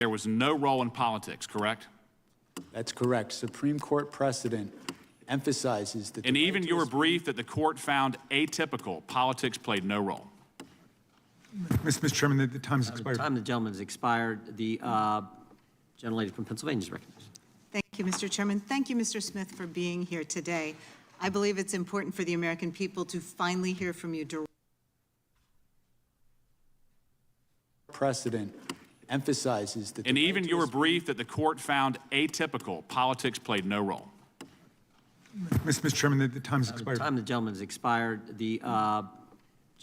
There was no role in politics, correct? That's correct. Supreme Court precedent emphasizes that. And even your brief that the court found atypical, politics played no role. Mr. Chairman, the time has expired. The time the gentleman has expired. The gentlelady from Pennsylvania is recognized. Thank you, Mr. Chairman. Thank you, Mr. Smith, for being here today. I believe it's important for the American people to finally hear from you directly. Precedent emphasizes that. And even your brief that the court found atypical, politics played no role. Mr. Chairman, the time has expired. The time the gentleman has expired. The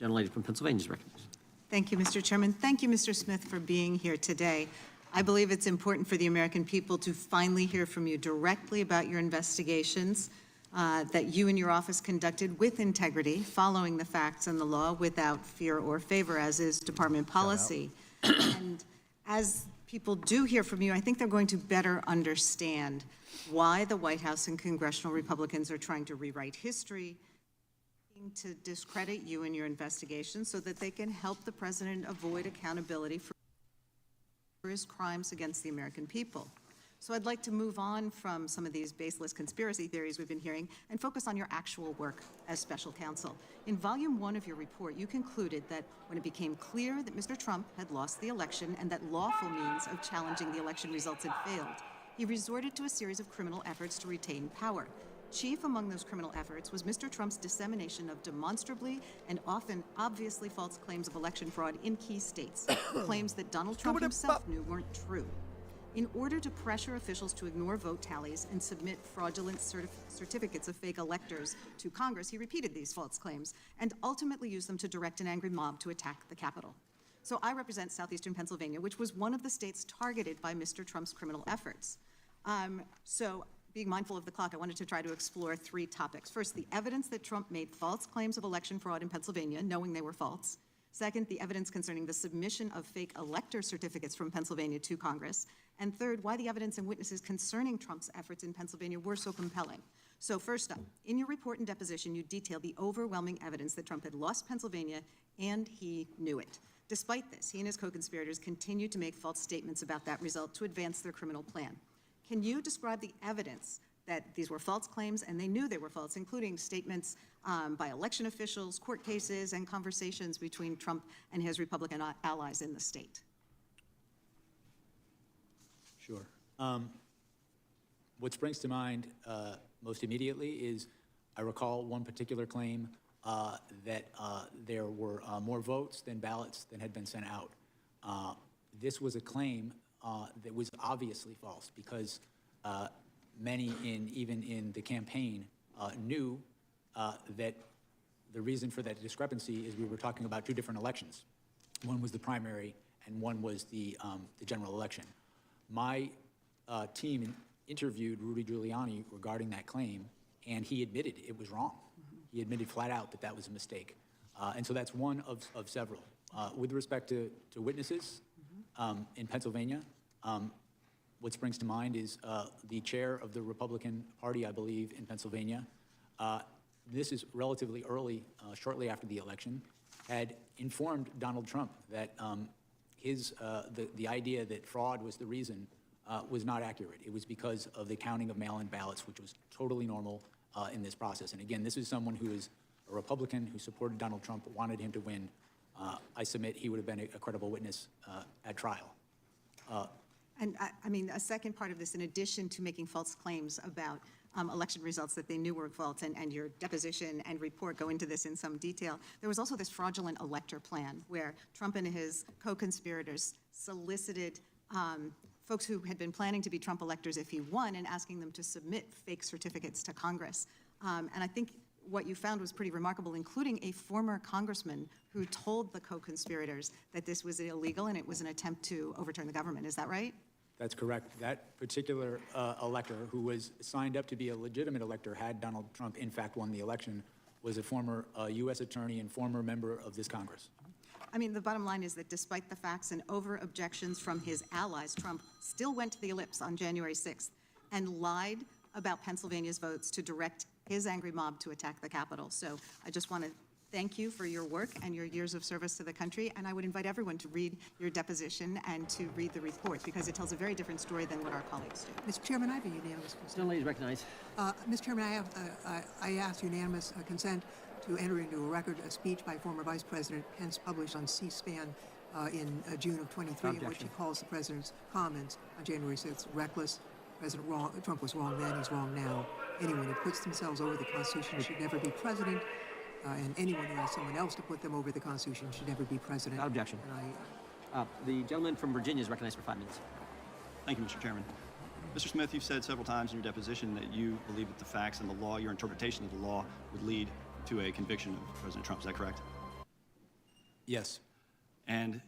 gentlelady from Pennsylvania is recognized. Thank you, Mr. Chairman. Thank you, Mr. Smith, for being here today. I believe it's important for the American people to finally hear from you directly about your investigations that you and your office conducted with integrity, following the facts and the law without fear or favor, as is department policy. And as people do hear from you, I think they're going to better understand why the White House and congressional Republicans are trying to rewrite history, to discredit you in your investigation so that they can help the president avoid accountability for his crimes against the American people. So I'd like to move on from some of these baseless conspiracy theories we've been hearing and focus on your actual work as special counsel. In volume 1 of your report, you concluded that when it became clear that Mr. Trump had lost the election and that lawful means of challenging the election results had failed, he resorted to a series of criminal efforts to retain power. Chief among those criminal efforts was Mr. Trump's dissemination of demonstrably and often obviously false claims of election fraud in key states, claims that Donald Trump himself knew weren't true. In order to pressure officials to ignore vote tallies and submit fraudulent certificates of fake electors to Congress, he repeated these false claims and ultimately used them to direct an angry mob to attack the Capitol. So I represent southeastern Pennsylvania, which was one of the states targeted by Mr. Trump's criminal efforts. Being mindful of the clock, I wanted to try to explore 3 topics. First, the evidence that Trump made false claims of election fraud in Pennsylvania, knowing they were false. Second, the evidence concerning the submission of fake elector certificates from Pennsylvania to Congress. And third, why the evidence and witnesses concerning Trump's efforts in Pennsylvania were so compelling. So first up, in your report and deposition, you detailed the overwhelming evidence that Trump had lost Pennsylvania, and he knew it. Despite this, he and his co-conspirators continued to make false statements about that result to advance their criminal plan. Can you describe the evidence that these were false claims and they knew they were false, including statements by election officials, court cases, and conversations between Trump and his Republican allies in the state? Sure. What springs to mind most immediately is I recall one particular claim that there were more votes than ballots that had been sent out. This was a claim that was obviously false because many even in the campaign knew that the reason for that discrepancy is we were talking about 2 different elections. One was the primary and one was the general election. My team interviewed Rudy Giuliani regarding that claim, and he admitted it was wrong. He admitted flat out that that was a mistake. And so that's one of several. With respect to witnesses in Pennsylvania, what springs to mind is the chair of the Republican Party, I believe, in Pennsylvania. This is relatively early, shortly after the election, had informed Donald Trump that the idea that fraud was the reason was not accurate. It was because of the counting of mail-in ballots, which was totally normal in this process. And again, this is someone who is a Republican who supported Donald Trump, wanted him to win. I submit he would have been a credible witness at trial. And I mean, a second part of this, in addition to making false claims about election results that they knew were false, and your deposition and report go into this in some detail, there was also this fraudulent elector plan where Trump and his co-conspirators solicited folks who had been planning to be Trump electors if he won and asking them to submit fake certificates to Congress. And I think what you found was pretty remarkable, including a former congressman who told the co-conspirators that this was illegal and it was an attempt to overturn the government. Is that right? That's correct. That particular elector, who was signed up to be a legitimate elector had Donald Trump in fact won the election, was a former U.S. attorney and former member of this Congress. I mean, the bottom line is that despite the facts and over objections from his allies, Trump still went to the ellipse on January 6th and lied about Pennsylvania's votes to direct his angry mob to attack the Capitol. So I just want to thank you for your work and your years of service to the country, and I would invite everyone to read your deposition and to read the report, because it tells a very different story than what our colleagues do. Mr. Chairman, I have a unanimous consent. Gentlelady is recognized. Mr. Chairman, I ask unanimous consent to enter into a record a speech by former Vice President Pence published on C-SPAN in June of 23, in which he Objection. calls the President's comments on January 6th reckless. President Trump was wrong then, he's wrong now. Anyone who puts themselves over the Constitution should never be president, and anyone who asks someone else to put them over the Constitution should never be president. Without objection. And The gentleman from Virginia is recognized for 5 minutes. Thank you, Mr. Chairman. Mr. Smith, you've said several times in your deposition that you believe that the facts and the law, your interpretation of the law, would lead to a conviction of President Trump. Is that correct? Yes. And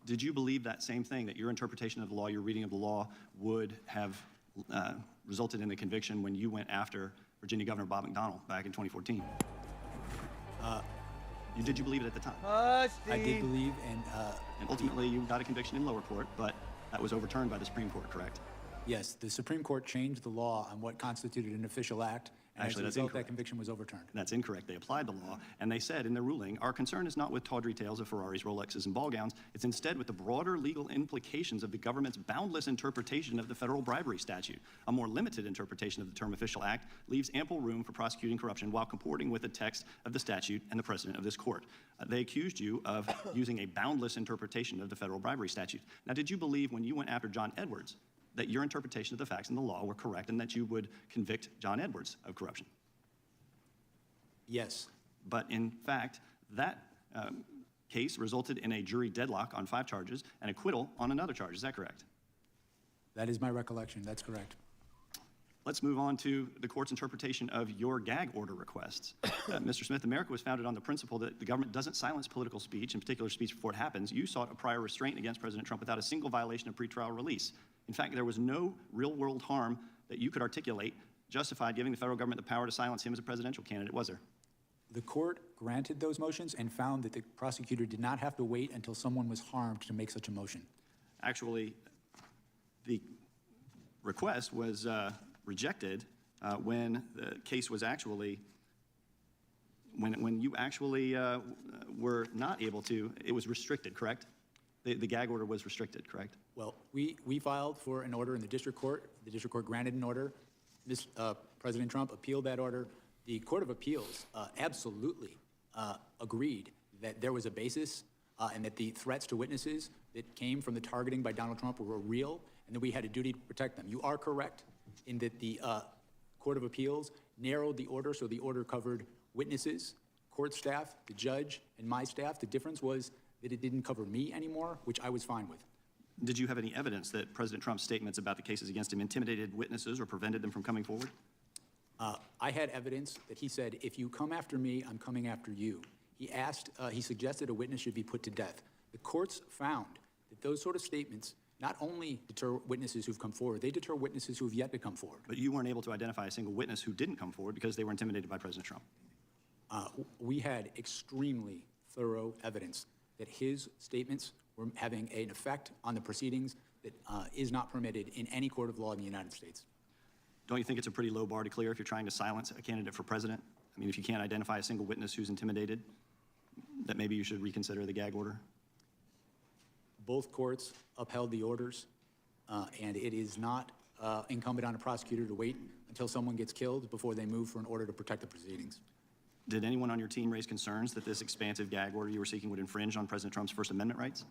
did you believe that same thing, that your interpretation of the law, your reading of the law, would have resulted in the conviction when you went after Virginia Governor Bob McDonnell back in 2014? Did you believe it at the time? I did believe, and And ultimately, you got a conviction in lower court, but that was overturned by the Supreme Court, correct? yes, the Supreme Court changed the law on what constituted an official act, and Actually, as a that's result, incorrect. that conviction was overturned. That's incorrect. They applied the law, and they said in their ruling, our concern is not with tawdry tales of Ferraris, Rolexes, and ball gowns. It's instead with the broader legal implications of the government's boundless interpretation of the federal bribery statute. A more limited interpretation of the term official act leaves ample room for prosecuting corruption while comporting with the text of the statute and the precedent of this court. They accused you of using a boundless interpretation of the federal bribery statute. Now, did you believe when you went after John Edwards that your interpretation of the facts and the law were correct and that you would convict John Edwards of corruption? Yes. But in fact, that case resulted in a jury deadlock on 5 charges and acquittal on another charge. Is that correct? That is my recollection. That's correct. Let's move on to the court's interpretation of your gag order requests. Mr. Smith, America was founded on the principle that the government doesn't silence political speech, in particular speech before it happens. You sought a prior restraint against President Trump without a single violation of pretrial release. In fact, there was no real-world harm that you could articulate justified giving the federal government the power to silence him as a presidential candidate, was there? The court granted those motions and found that the prosecutor did not have to wait until someone was harmed to make such a motion. Actually, the request was rejected when the case was actually, when you actually were not able to, it was restricted, correct? The gag order was restricted, correct? Well, we filed for an order in the district court. The district court granted an order. President Trump appealed that order. The Court of Appeals absolutely agreed that there was a basis and that the threats to witnesses that came from the targeting by Donald Trump were real and that we had a duty to protect them. You are correct in that the Court of Appeals narrowed the order, so the order covered witnesses, court staff, the judge, and my staff. The difference was that it didn't cover me anymore, which I was fine with. Did you have any evidence that President Trump's statements about the cases against him intimidated witnesses or prevented them from coming forward? I had evidence that he said, if you come after me, I'm coming after you. He suggested a witness should be put to death. The courts found that those sort of statements not only deter witnesses who've come forward, they deter witnesses who have yet to come forward. But you weren't able to identify a single witness who didn't come forward because they were intimidated by President Trump. We had extremely thorough evidence that his statements were having an effect on the proceedings that is not permitted in any court of law in the United States. Don't you think it's a pretty low bar to clear if you're trying to silence a candidate for president? I mean, if you can't identify a single witness who's intimidated, that maybe you should reconsider the gag order? Both courts upheld the orders, and it is not incumbent on a prosecutor to wait until someone gets killed before they move for an order to protect the proceedings. Did anyone on your team raise concerns that this expansive gag order you were seeking would infringe on President Trump's First Amendment rights?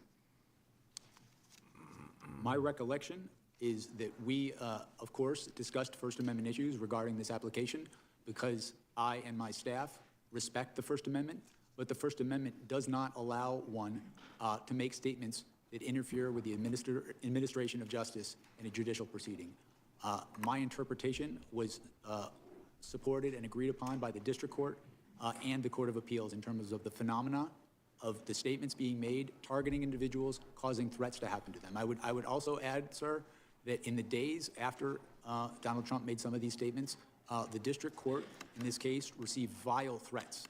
My recollection is that we, of course, discussed First Amendment issues regarding this application because I and my staff respect the First Amendment, but the First Amendment does not allow one to make statements that interfere with the administration of justice in a judicial proceeding. My interpretation was supported and agreed upon by the district court and the Court of Appeals in terms of the phenomena of the statements being made, targeting individuals, causing threats to happen to them. I would also add, sir, that in the days after Donald Trump made some of these statements, the district court, in this case, received vile threats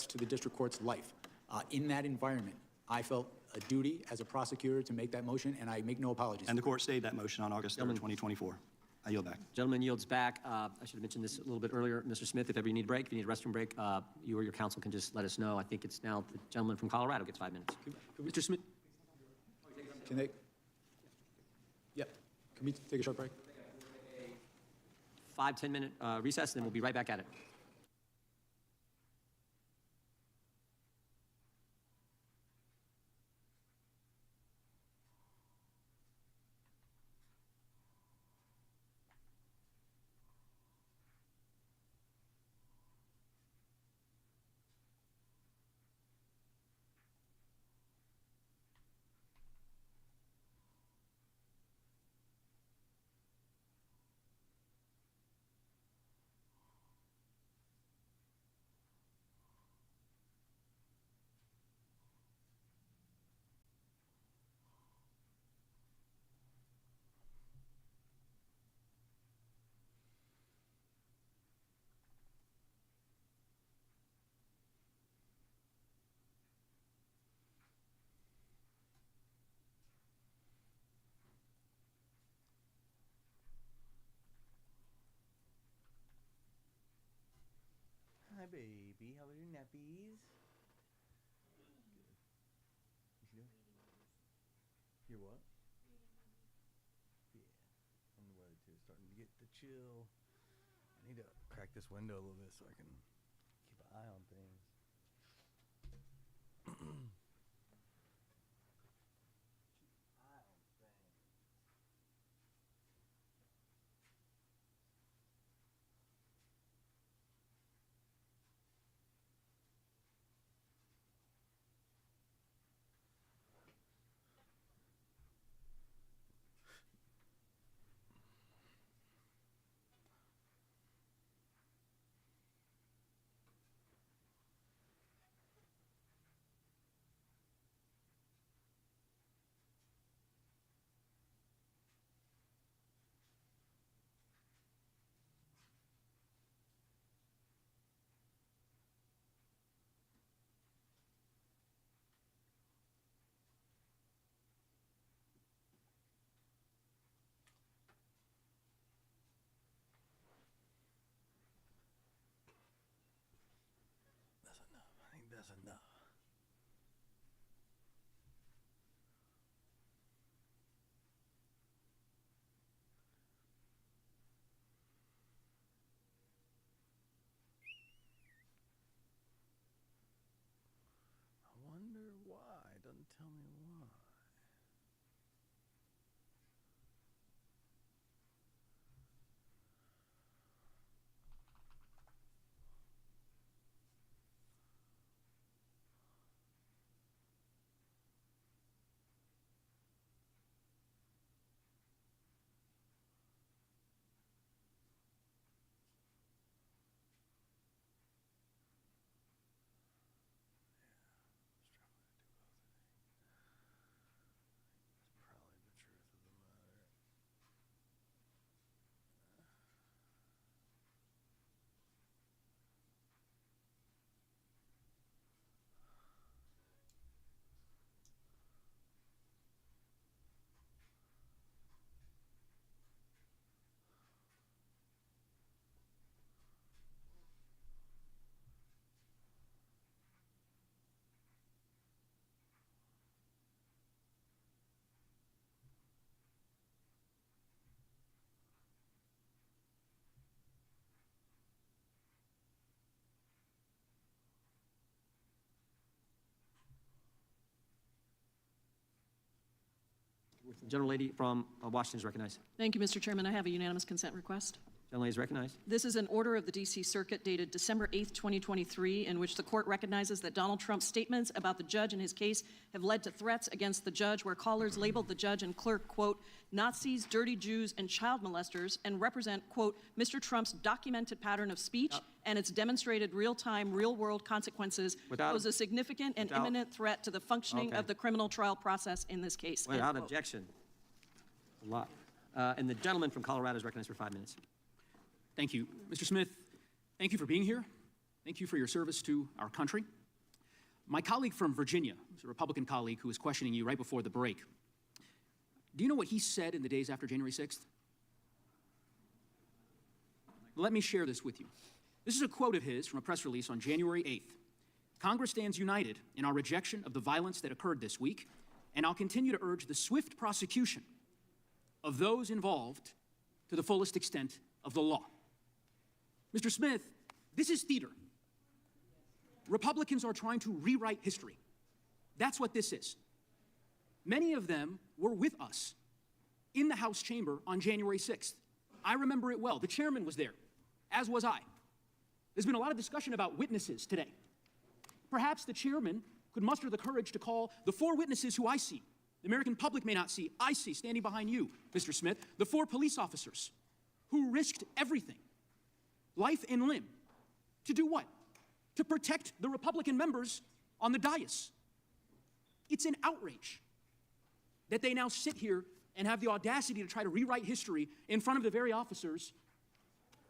to the district court's life. In that environment, I felt a duty as a prosecutor to make that motion, and I make no apologies. And the court stayed that motion on August 3rd, 2024. I yield back. Gentleman yields back. I should have mentioned this a little bit earlier. Mr. Smith, if ever you need a break, if you need a restroom break, you or your counsel can just let us know. I think it's now the gentleman from Colorado gets 5 minutes. Mr. Smith, Can they? Yep. Can we take a short break? 5-10 minute recess, and then we'll be right back at it. Hi, baby. How are your nappies? Good. You doing? Your what? Yeah. I'm the weather too. Starting to get the chill. I need to crack this window a little bit so I can keep an eye on things. That's enough. I think that's enough. I wonder why. It doesn't tell me why. That's probably the truth of the matter. Gentlelady from Washington is recognized. Thank you, Mr. Chairman. I have a unanimous consent request. Gentlelady is recognized. This is an order of the D.C. Circuit dated December 8th, 2023, in which the court recognizes that Donald Trump's statements about the judge and his case have led to threats against the judge, where callers labeled the judge and clerk, quote, Nazis, dirty Jews, and child molesters, and represent, quote, Mr. Trump's documented pattern of speech and its demonstrated real-time, real-world consequences pose a significant and imminent threat to the functioning of the criminal trial process in this case. Without objection. A lot. And the gentleman from Colorado is recognized for 5 minutes. thank you. Mr. Smith, thank you for being here. Thank you for your service to our country. My colleague from Virginia, who's a Republican colleague who was questioning you right before the break, do you know what he said in the days after January 6th? let me share this with you. This is a quote of his from a press release on January 8th. Congress stands united in our rejection of the violence that occurred this week, and I'll continue to urge the swift prosecution of those involved to the fullest extent of the law. Mr. Smith, this is theater. Republicans are trying to rewrite history. That's what this is. Many of them were with us in the House chamber on January 6th. I remember it well. The chairman was there, as was I. There's been a lot of discussion about witnesses today. Perhaps the chairman could muster the courage to call the 4 witnesses who I see, the American public may not see, I see standing behind you, Mr. Smith, the 4 police officers who risked everything, life and limb, to do what? To protect the Republican members on the dais. It's an outrage that they now sit here and have the audacity to try to rewrite history in front of the very officers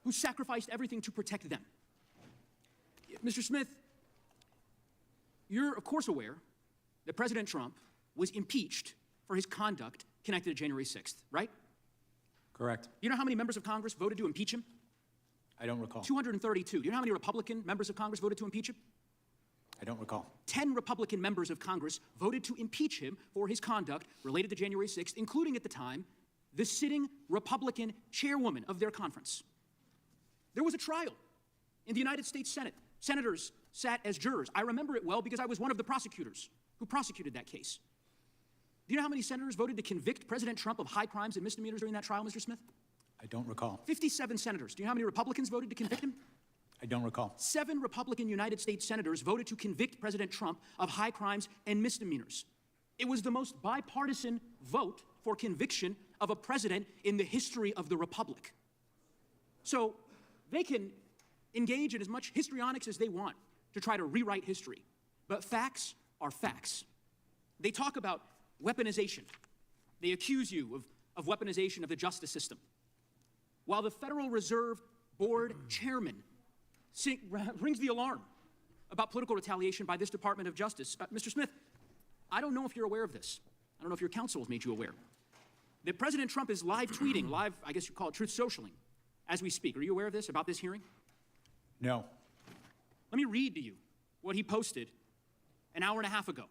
who sacrificed everything to protect them. Mr. Smith, you're of course aware that President Trump was impeached for his conduct connected to January 6th, right? Correct. You know how many members of Congress voted to impeach him? I don't recall. 232. Do you know how many Republican members of Congress voted to impeach him? I don't recall. 10 Republican members of Congress voted to impeach him for his conduct related to January 6th, including at the time, the sitting Republican chairwoman of their conference. There was a trial in the United States Senate. Senators sat as jurors. I remember it well because I was one of the prosecutors who prosecuted that case. Do you know how many senators voted to convict President Trump of high crimes and misdemeanors during that trial, Mr. Smith? I don't recall. 57 senators. Do you know how many Republicans voted to convict him? I don't recall. 7 Republican United States senators voted to convict President Trump of high crimes and misdemeanors. It was the most bipartisan vote for conviction of a president in the history of the Republic. So they can engage in as much histrionics as they want to try to rewrite history. But facts are facts. They talk about weaponization. They accuse you of weaponization of the justice system. While the Federal Reserve Board chairman rings the alarm about political retaliation by this Department of Justice. Mr. Smith, I don't know if you're aware of this. I don't know if your counsel has made you aware. That President Trump is live tweeting, I guess you call it truth socialing, as we speak. Are you aware of this, about this hearing? No. Let me read to you what he posted an hour and a half ago.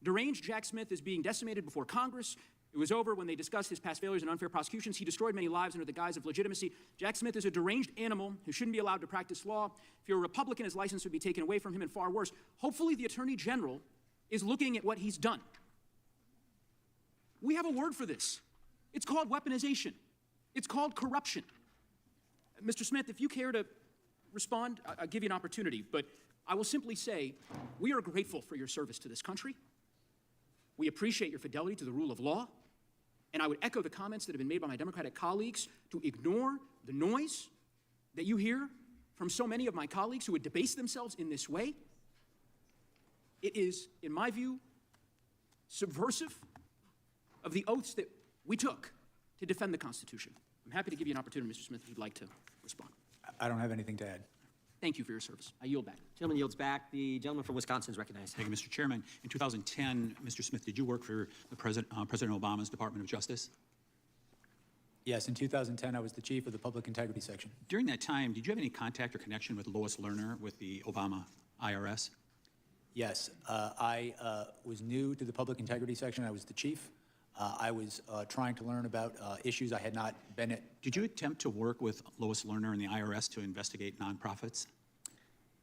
Deranged Jack Smith is being decimated before Congress. It was over when they discussed his past failures and unfair prosecutions. He destroyed many lives under the guise of legitimacy. Jack Smith is a deranged animal who shouldn't be allowed to practice law. If you're a Republican, his license would be taken away from him, and far worse. Hopefully the Attorney General is looking at what he's done. We have a word for this. It's called weaponization. It's called corruption. Mr. Smith, if you care to respond, I'll give you an opportunity, but I will simply say we are grateful for your service to this country. We appreciate your fidelity to the rule of law. And I would echo the comments that have been made by my Democratic colleagues to ignore the noise that you hear from so many of my colleagues who would debase themselves in this way. It is, in my view, subversive of the oaths that we took to defend the Constitution. I'm happy to give you an opportunity, Mr. Smith, if you'd like to respond. I don't have anything to add. Thank you for your service. I yield back. Gentleman yields back. The gentleman from Wisconsin is recognized. Thank you, Mr. Chairman. In 2010, Mr. Smith, did you work for the President Obama's Department of Justice? Yes, in 2010, I was the chief of the Public Integrity Section. During that time, did you have any contact or connection with Lois Lerner with the Obama IRS? Yes, I was new to the Public Integrity Section. I was the chief. I was trying to learn about issues I had not been at. Did you attempt to work with Lois Lerner and the IRS to investigate nonprofits?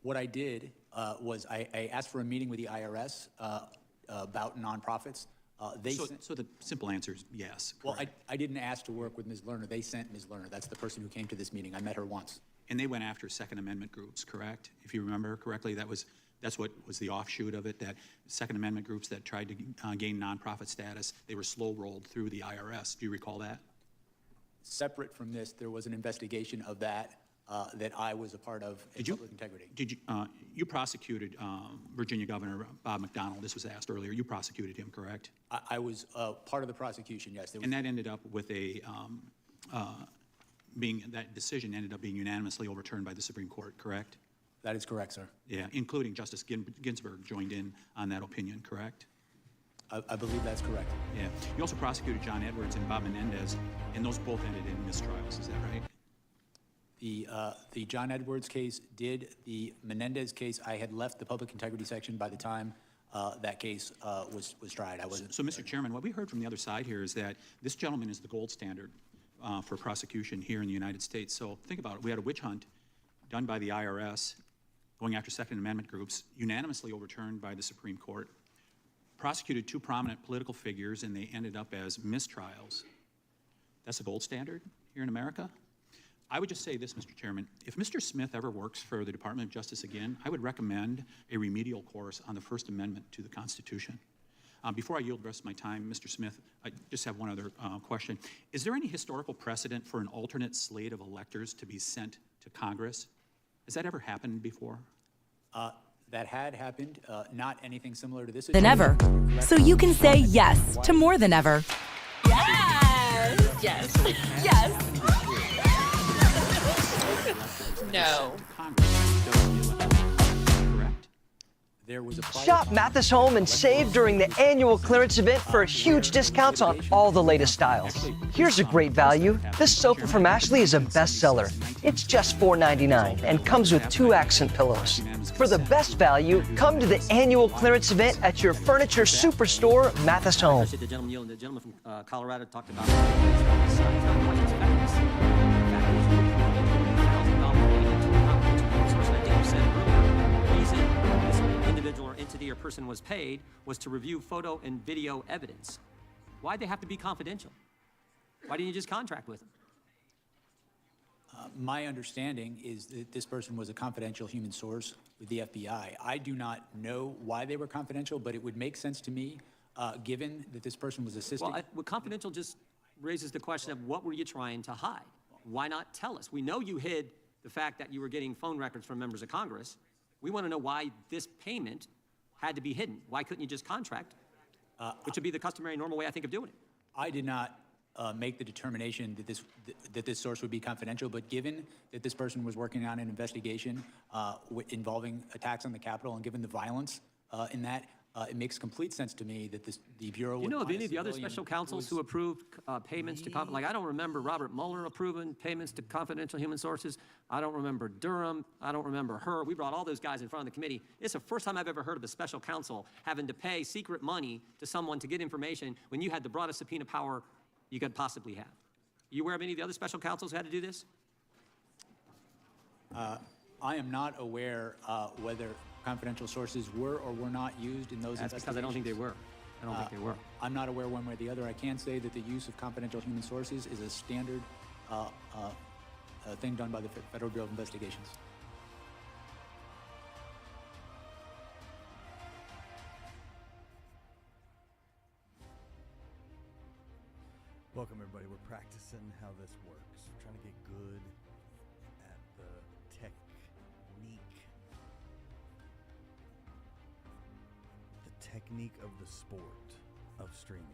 What I did was I asked for a meeting with the IRS about nonprofits. So the simple answer is yes. Well, I didn't ask to work with Ms. Lerner. They sent Ms. Lerner. That's the person who came to this meeting. I met her once. And they went after Second Amendment groups, correct? If you remember correctly, that's what was the offshoot of it, that Second Amendment groups that tried to gain nonprofit status, they were slow-rolled through the IRS. Do you recall that? Separate from this, there was an investigation of that that I was a part of in Public Integrity. You prosecuted Virginia Governor Bob McDonnell. This was asked earlier. You prosecuted him, correct? I was part of the prosecution, yes. And that ended up with that decision ended up being unanimously overturned by the Supreme Court, correct? That is correct, sir. Yeah, including Justice Ginsburg joined in on that opinion, correct? I believe that's correct. Yeah. You also prosecuted John Edwards and Bob Menendez, and those both ended in mistrials. Is that right? The John Edwards case did. The Menendez case, I had left the public integrity section by the time that case was tried. I wasn't. So, Mr. Chairman, what we heard from the other side here is that this gentleman is the gold standard for prosecution here in the United States. So think about it. We had a witch hunt done by the IRS going after Second Amendment groups, unanimously overturned by the Supreme Court, prosecuted 2 prominent political figures, and they ended up as mistrials. That's a gold standard here in America? I would just say this, Mr. Chairman. If Mr. Smith ever works for the Department of Justice again, I would recommend a remedial course on the First Amendment to the Constitution. Before I yield the rest of my time, Mr. Smith, I just have one other question. Is there any historical precedent for an alternate slate of electors to be sent to Congress? Has that ever happened before? That had happened, not anything similar to this. Than ever. So you can say yes to more than ever. Yes! Yes! Yes! No. There was a Shop Mathis Home and save during the annual clearance event for huge discounts on all the latest styles. Here's a great value. This sofa from Ashley is a bestseller. It's just $4.99 and comes with 2 accent pillows. For the best value, come to the annual clearance event at your furniture superstore, Mathis Home. The gentleman from Colorado talked about individual or entity or person was paid was to review photo and video evidence. Why'd they have to be confidential? Why didn't you just contract with them? My understanding is that this person was a confidential human source with the FBI. I do not know why they were confidential, but it would make sense to me, given that this person was assisting. Well, confidential just raises the question of what were you trying to hide? Why not tell us? We know you hid the fact that you were getting phone records from members of Congress. We want to know why this payment had to be hidden. Why couldn't you just contract, which would be the customary normal way, I think, of doing it? I did not make the determination that this source would be confidential, but given that this person was working on an investigation involving attacks on the Capitol, and given the violence in that, it makes complete sense to me that the Bureau would. You know of any of the other special counsels who approved payments to like I don't remember Robert Mueller approving payments to confidential human sources. I don't remember Durham. I don't remember her. We brought all those guys in front of the committee. It's the first time I've ever heard of a special counsel having to pay secret money to someone to get information when you had the broadest subpoena power you could possibly have. You aware of any of the other special counsels who had to do this? I am not aware whether confidential sources were or were not used in those investigations. That's because I don't think they were. I don't think they were. I'm not aware one way or the other. I can say that the use of confidential human sources is a standard thing done by the Federal Bureau of Investigations. Welcome, everybody. We're practicing how this works. We're trying to get good at the technique of the sport of streaming.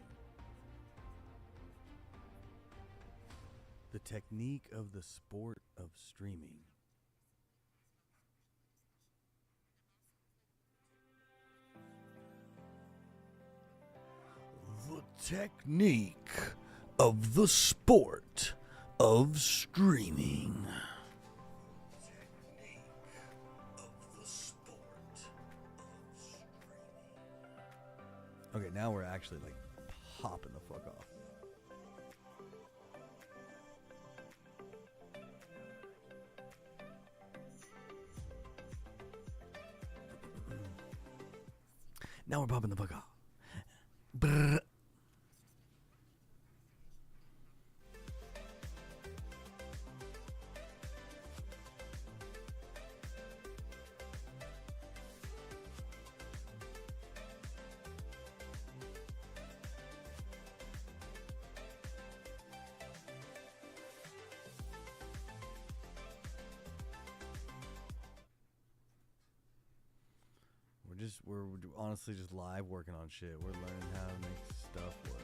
The technique of the sport of streaming. The technique of the sport of streaming. Okay, now we're actually like popping the fuck off. Now we're popping the fuck off. Brrr. We're honestly just live working on shit. We're learning how to make stuff work.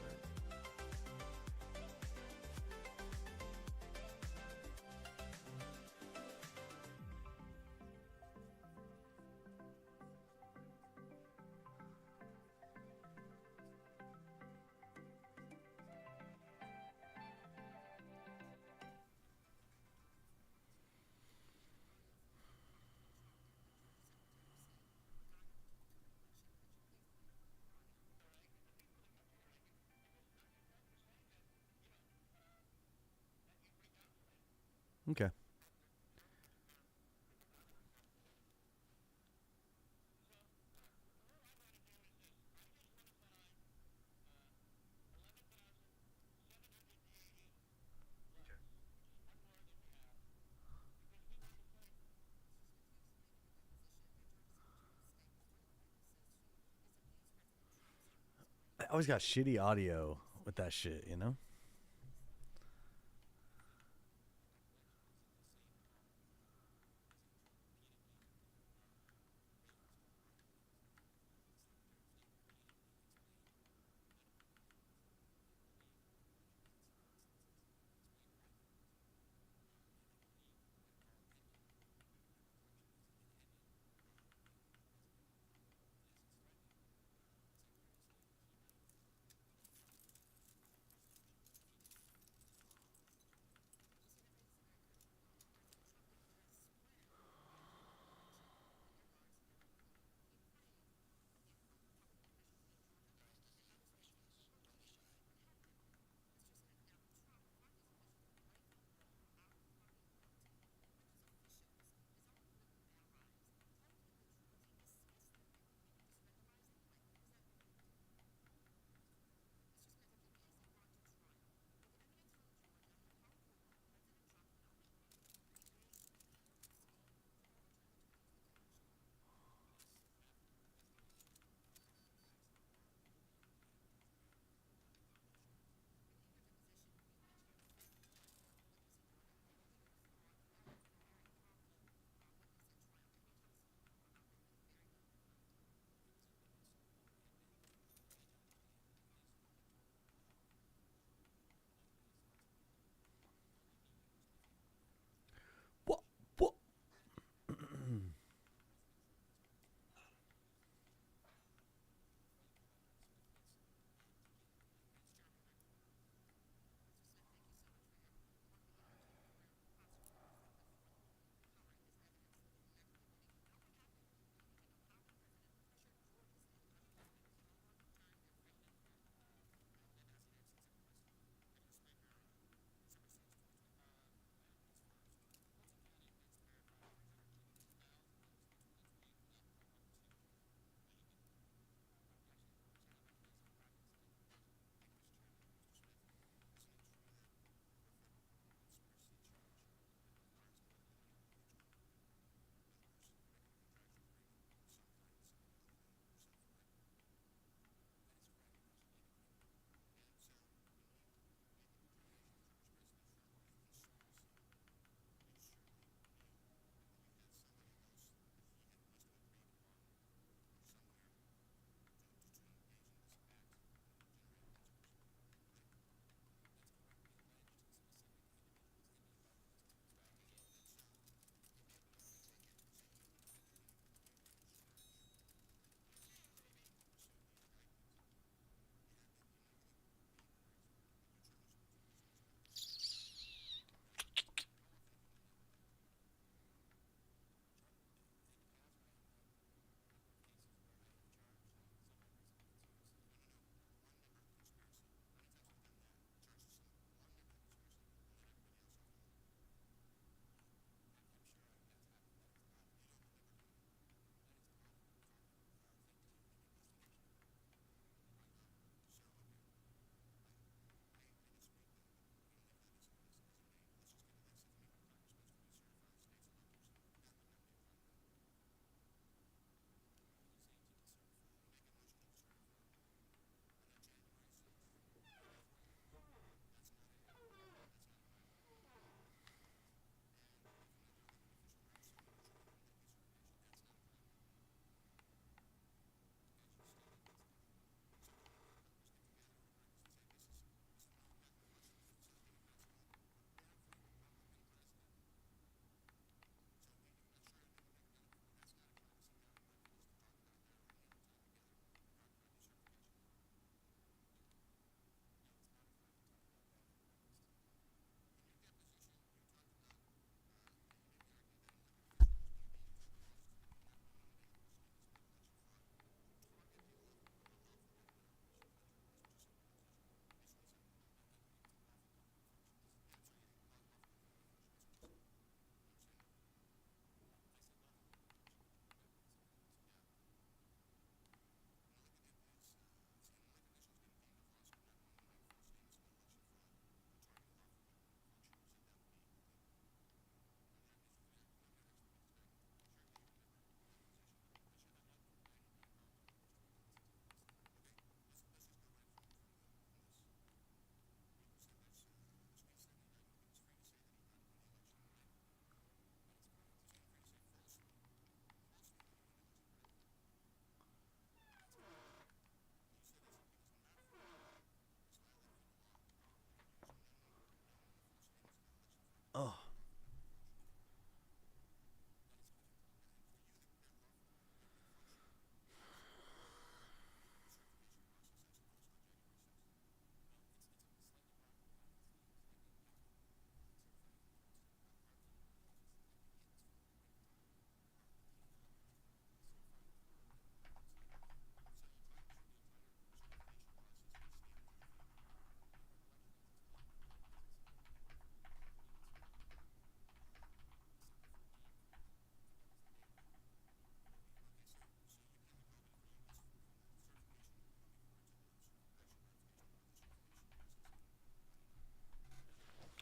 Okay. I always got shitty audio with that shit, you know?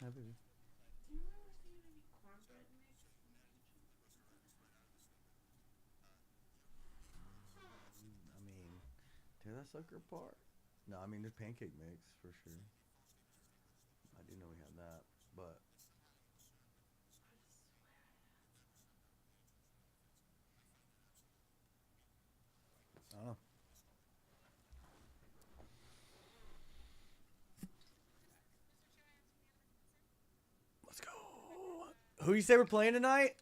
Hi, baby. I mean, tear that sucker apart. No, I mean, there's pancake mix for sure. I do know we have that, but. I don't know. Let's go. Who you say we're playing tonight?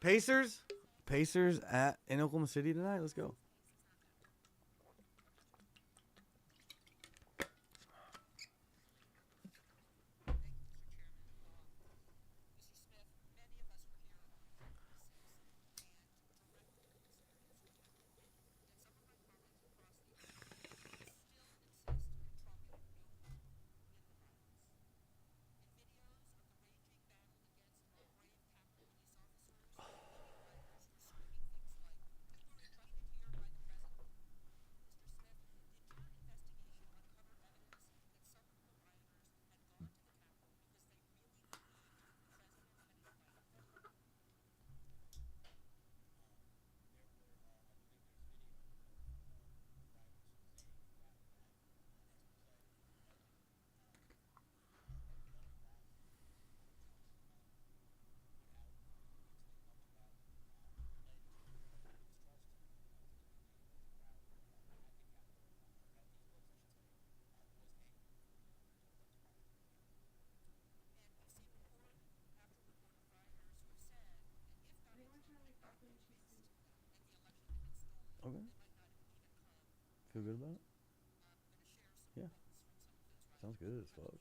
Pacers? Pacers in Oklahoma City tonight? Let's go. Okay. Feel good about it? Yeah. Sounds good as fuck.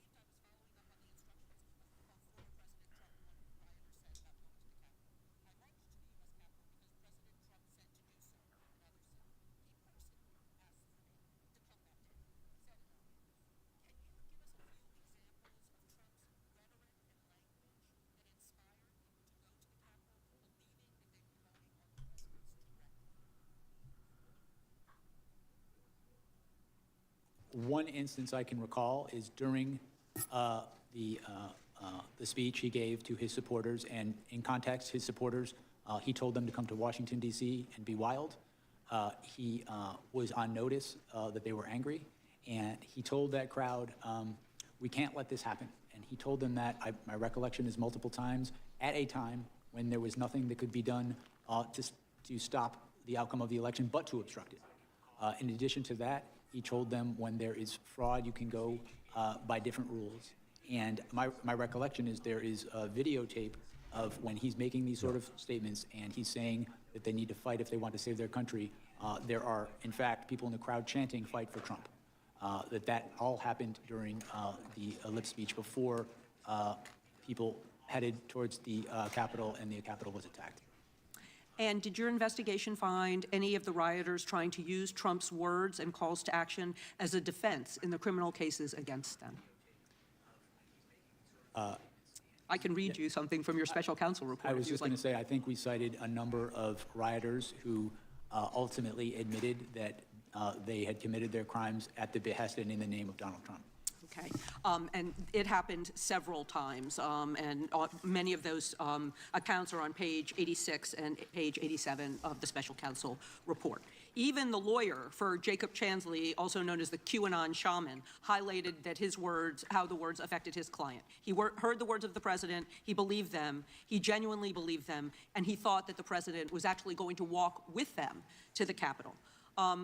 One instance I can recall is during the speech he gave to his supporters, and in context, his supporters, he told them to come to Washington, D.C. and be wild. He was on notice that they were angry, and he told that crowd, we can't let this happen. And he told them that, my recollection is multiple times, at a time when there was nothing that could be done to stop the outcome of the election, but to obstruct it. In addition to that, he told them when there is fraud, you can go by different rules. And my recollection is there is a videotape of when he's making these sort of statements and he's saying that they need to fight if they want to save their country. There are, in fact, people in the crowd chanting, "Fight for Trump." That all happened during the lip speech before people headed towards the Capitol and the Capitol was attacked. And did your investigation find any of the rioters trying to use Trump's words and calls to action as a defense in the criminal cases against them? I can read you something from your special counsel report. I was just going to say, I think we cited a number of rioters who ultimately admitted that they had committed their crimes at the behest and in the name of Donald Trump. Okay, and it happened several times, and many of those accounts are on page 86 and page 87 of the special counsel report. Even the lawyer for Jacob Chansley, also known as the QAnon shaman, highlighted that his words, how the words affected his client. He heard the words of the president, he believed them, he genuinely believed them, and he thought that the president was actually going to walk with them to the Capitol.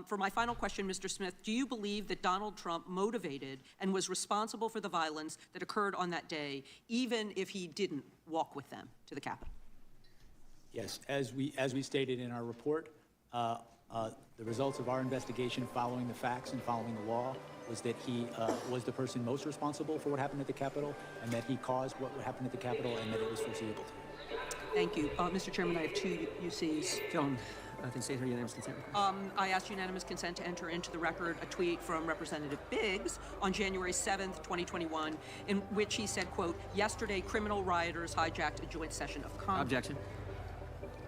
For my final question, Mr. Smith, do you believe that Donald Trump motivated and was responsible for the violence that occurred on that day, even if he didn't walk with them to the Capitol? Yes, as we stated in our report, the results of our investigation following the facts and following the law was that he was the person most responsible for what happened at the Capitol, and that he caused what happened at the Capitol, and that it was foreseeable to him. Thank you. Mr. Chairman, I have two UCs. Joan, I think state her unanimous consent. I asked unanimous consent to enter into the record a tweet from Representative Biggs on January 7th, 2021, in which he said, quote, yesterday criminal rioters hijacked a joint session of Congress. Objection.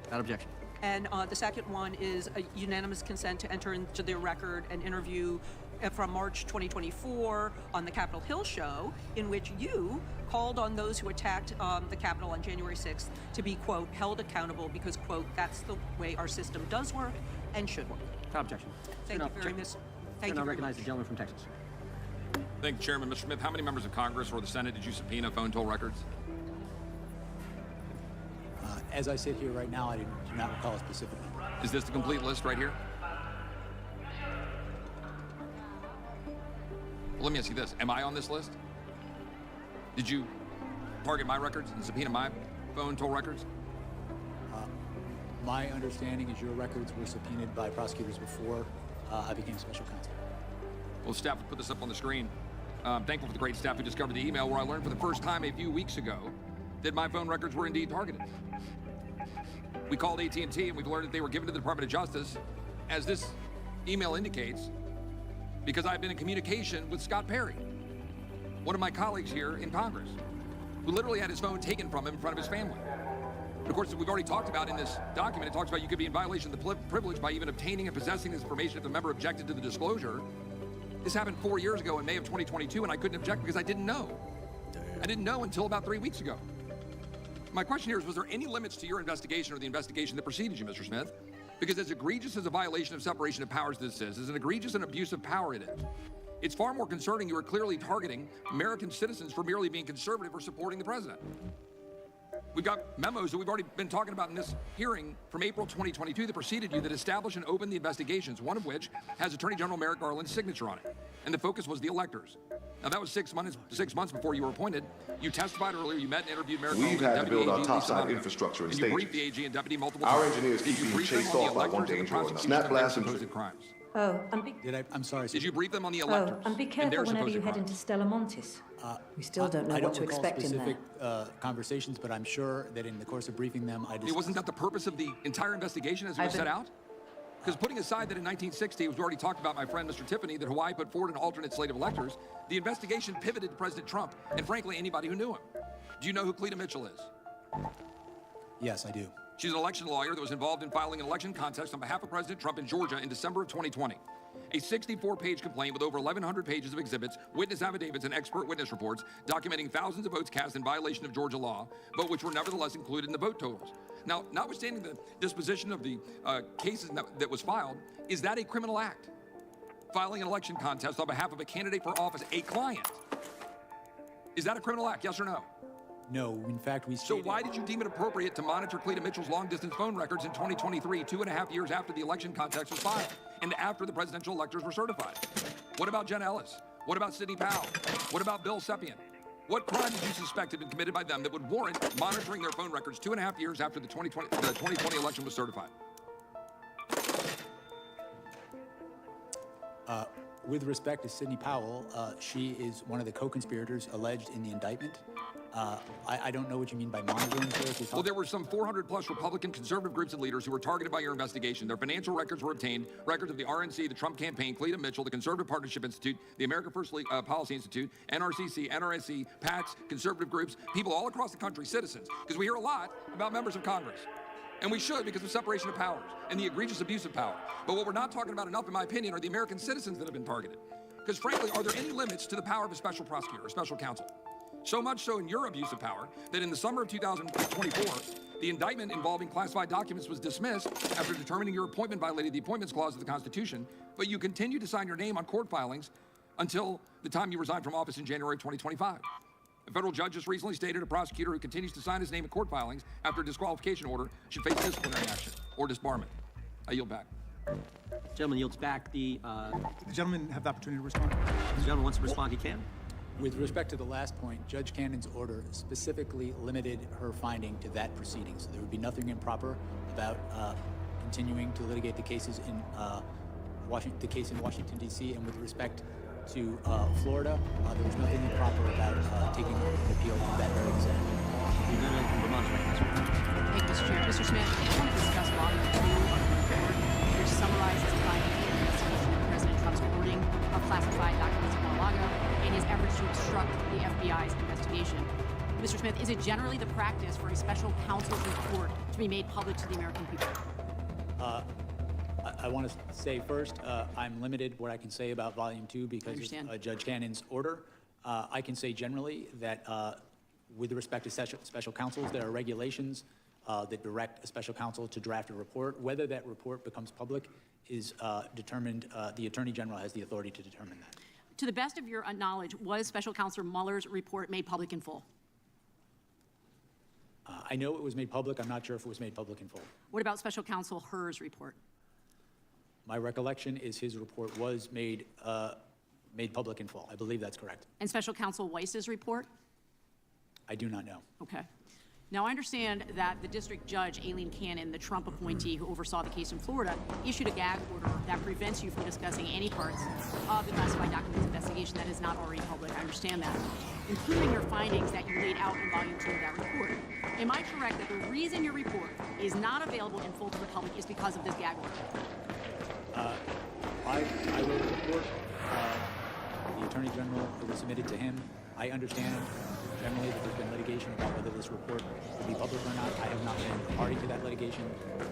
Without objection. And the second one is a unanimous consent to enter into the record an interview from March 2024 on the Capitol Hill show, in which you called on those who attacked the Capitol on January 6th to be, quote, held accountable because, quote, that's the way our system does work and should work. Without objection. Thank you very much. Thank you Now very recognize much. the gentleman from Texas. Thank you, Chairman. Mr. Smith, how many members of Congress or the Senate did you subpoena phone toll records? As I sit here right now, I do not recall a specific number. Is this the complete list right here? Well, let me ask you this. Am I on this list? Did you target my records and subpoena my phone toll records? My understanding is your records were subpoenaed by prosecutors before I became special counsel. Well, staff would put this up on the screen. I'm thankful for the great staff who discovered the email where I learned for the first time a few weeks ago that my phone records were indeed targeted. We called AT&T and we've learned that they were given to the Department of Justice, as this email indicates, because I've been in communication with Scott Perry, one of my colleagues here in Congress, who literally had his phone taken from him in front of his family. And of course, as we've already talked about in this document, it talks about you could be in violation of the privilege by even obtaining and possessing this information if the member objected to the disclosure. This happened 4 years ago in May of 2022, and I couldn't object because I didn't know. I didn't know until about 3 weeks ago. My question here is, was there any limits to your investigation or the investigation that preceded you, Mr. Smith? Because as egregious as a violation of separation of powers this is, as an egregious and abuse of power it is, it's far more concerning you are clearly targeting American citizens for merely being conservative or supporting the president. We've got memos that we've already been talking about in this hearing from April 2022 that preceded you that established and opened the investigations, one of which has Attorney General Merrick Garland's signature on it. And the focus was the electors. Now, that was 6 months before you were appointed. You testified earlier, you met and interviewed Merrick Garland. We've had to Deputy build our AG topside Lisa infrastructure in and you stages. briefed the AG and deputy multiple Our times. engineers Did keep you being brief them chased on the off by one electors and the danger or another. prosecution Snap of their blast and supposed crimes? I'm sorry. Did you brief them on the Oh, electors and be and careful their whenever supposed you head crimes? into Stella Montis. We still don't know I what to recall expect in there. specific conversations, but I'm sure that in the course of briefing them, I discussed. Wasn't that the purpose of the entire investigation as it was set out? Because putting aside that in 1960, as we already talked about my friend Mr. Tiffany, that Hawaii put forward an alternate slate of electors, the investigation pivoted to President Trump and frankly anybody who knew him. Do you know who Cleta Mitchell is? Yes, I do. She's an election lawyer that was involved in filing an election contest on behalf of President Trump in Georgia in December of 2020. A 64-page complaint with over 1,100 pages of exhibits, witness affidavits, and expert witness reports documenting thousands of votes cast in violation of Georgia law, but which were nevertheless included in the vote totals. Now, notwithstanding the disposition of the cases that was filed, is that a criminal act? Filing an election contest on behalf of a candidate for office, a client. Is that a criminal act, yes or no? No, in fact, we So why did you deem it appropriate to monitor Cleta Mitchell's long-distance phone records in 2023, 2.5 years after the election contest was filed, and after the presidential electors were certified? What about Jen Ellis? What about Sidney Powell? What about Bill Sepien? What crime did you suspect had been committed by them that would warrant monitoring their phone records 2.5 years after the 2020 election was certified? With respect to Sidney Powell, she is one of the co-conspirators alleged in the indictment. I don't know what you mean by monitoring, sir. Well, there were some 400-plus Republican conservative groups and leaders who were targeted by your investigation. Their financial records were obtained, records of the RNC, the Trump campaign, Cleta Mitchell, the Conservative Partnership Institute, the American First Policy Institute, NRCC, NRSC, PACs, conservative groups, people all across the country, citizens. Because we hear a lot about members of Congress. And we should, because of separation of powers and the egregious abuse of power. But what we're not talking about enough, in my opinion, are the American citizens that have been targeted. Because frankly, are there any limits to the power of a special prosecutor or special counsel? So much so in your abuse of power that in the summer of 2024, the indictment involving classified documents was dismissed after determining your appointment violated the Appointments Clause of the Constitution, but you continued to sign your name on court filings until the time you resigned from office in January of 2025. A federal judge just recently stated a prosecutor who continues to sign his name in court filings after a disqualification order should face disciplinary action or disbarment. I yield back. Gentleman yields back. The gentleman have the opportunity to respond. If the gentleman wants to respond, he can. With respect to the last point, Judge Cannon's order specifically limited her finding to that proceeding. So there would be nothing improper about continuing to litigate the cases in the case in Washington, D.C. And with respect to Florida, there was nothing improper about taking an appeal from that very exam. Thank you, Mr. Chair. Mr. Smith, I want to discuss Volume 2 of the report, which summarizes the findings of the investigation of President Trump's hoarding of classified documents at Mar-a-Lago and his efforts to obstruct the FBI's investigation. Mr. Smith, is it generally the practice for a special counsel's report to be made public to the American people? I want to say first, I'm limited what I can say about Volume 2 because of Judge Cannon's order. I can say generally that with respect to special counsels, there are regulations that direct a special counsel to draft a report. Whether that report becomes public is determined, the Attorney General has the authority to determine that. To the best of your knowledge, was Special Counsel Mueller's report made public in full? I know it was made public. I'm not sure if it was made public in full. What about Special Counsel Hur's report? My recollection is his report was made public in full. I believe that's correct. And Special Counsel Weiss's report? I do not know. Okay. Now, I understand that the district judge, Aileen Cannon, the Trump appointee who oversaw the case in Florida, issued a gag order that prevents you from discussing any parts of the classified documents investigation that is not already public. I understand that, including your findings that you laid out in Volume 2 of that report. Am I correct that the reason your report is not available in full to the public is because of this gag order? I wrote a report. The Attorney General, it was submitted to him. I understand generally that there's been litigation about whether this report will be public or not. I have not been a party to that litigation.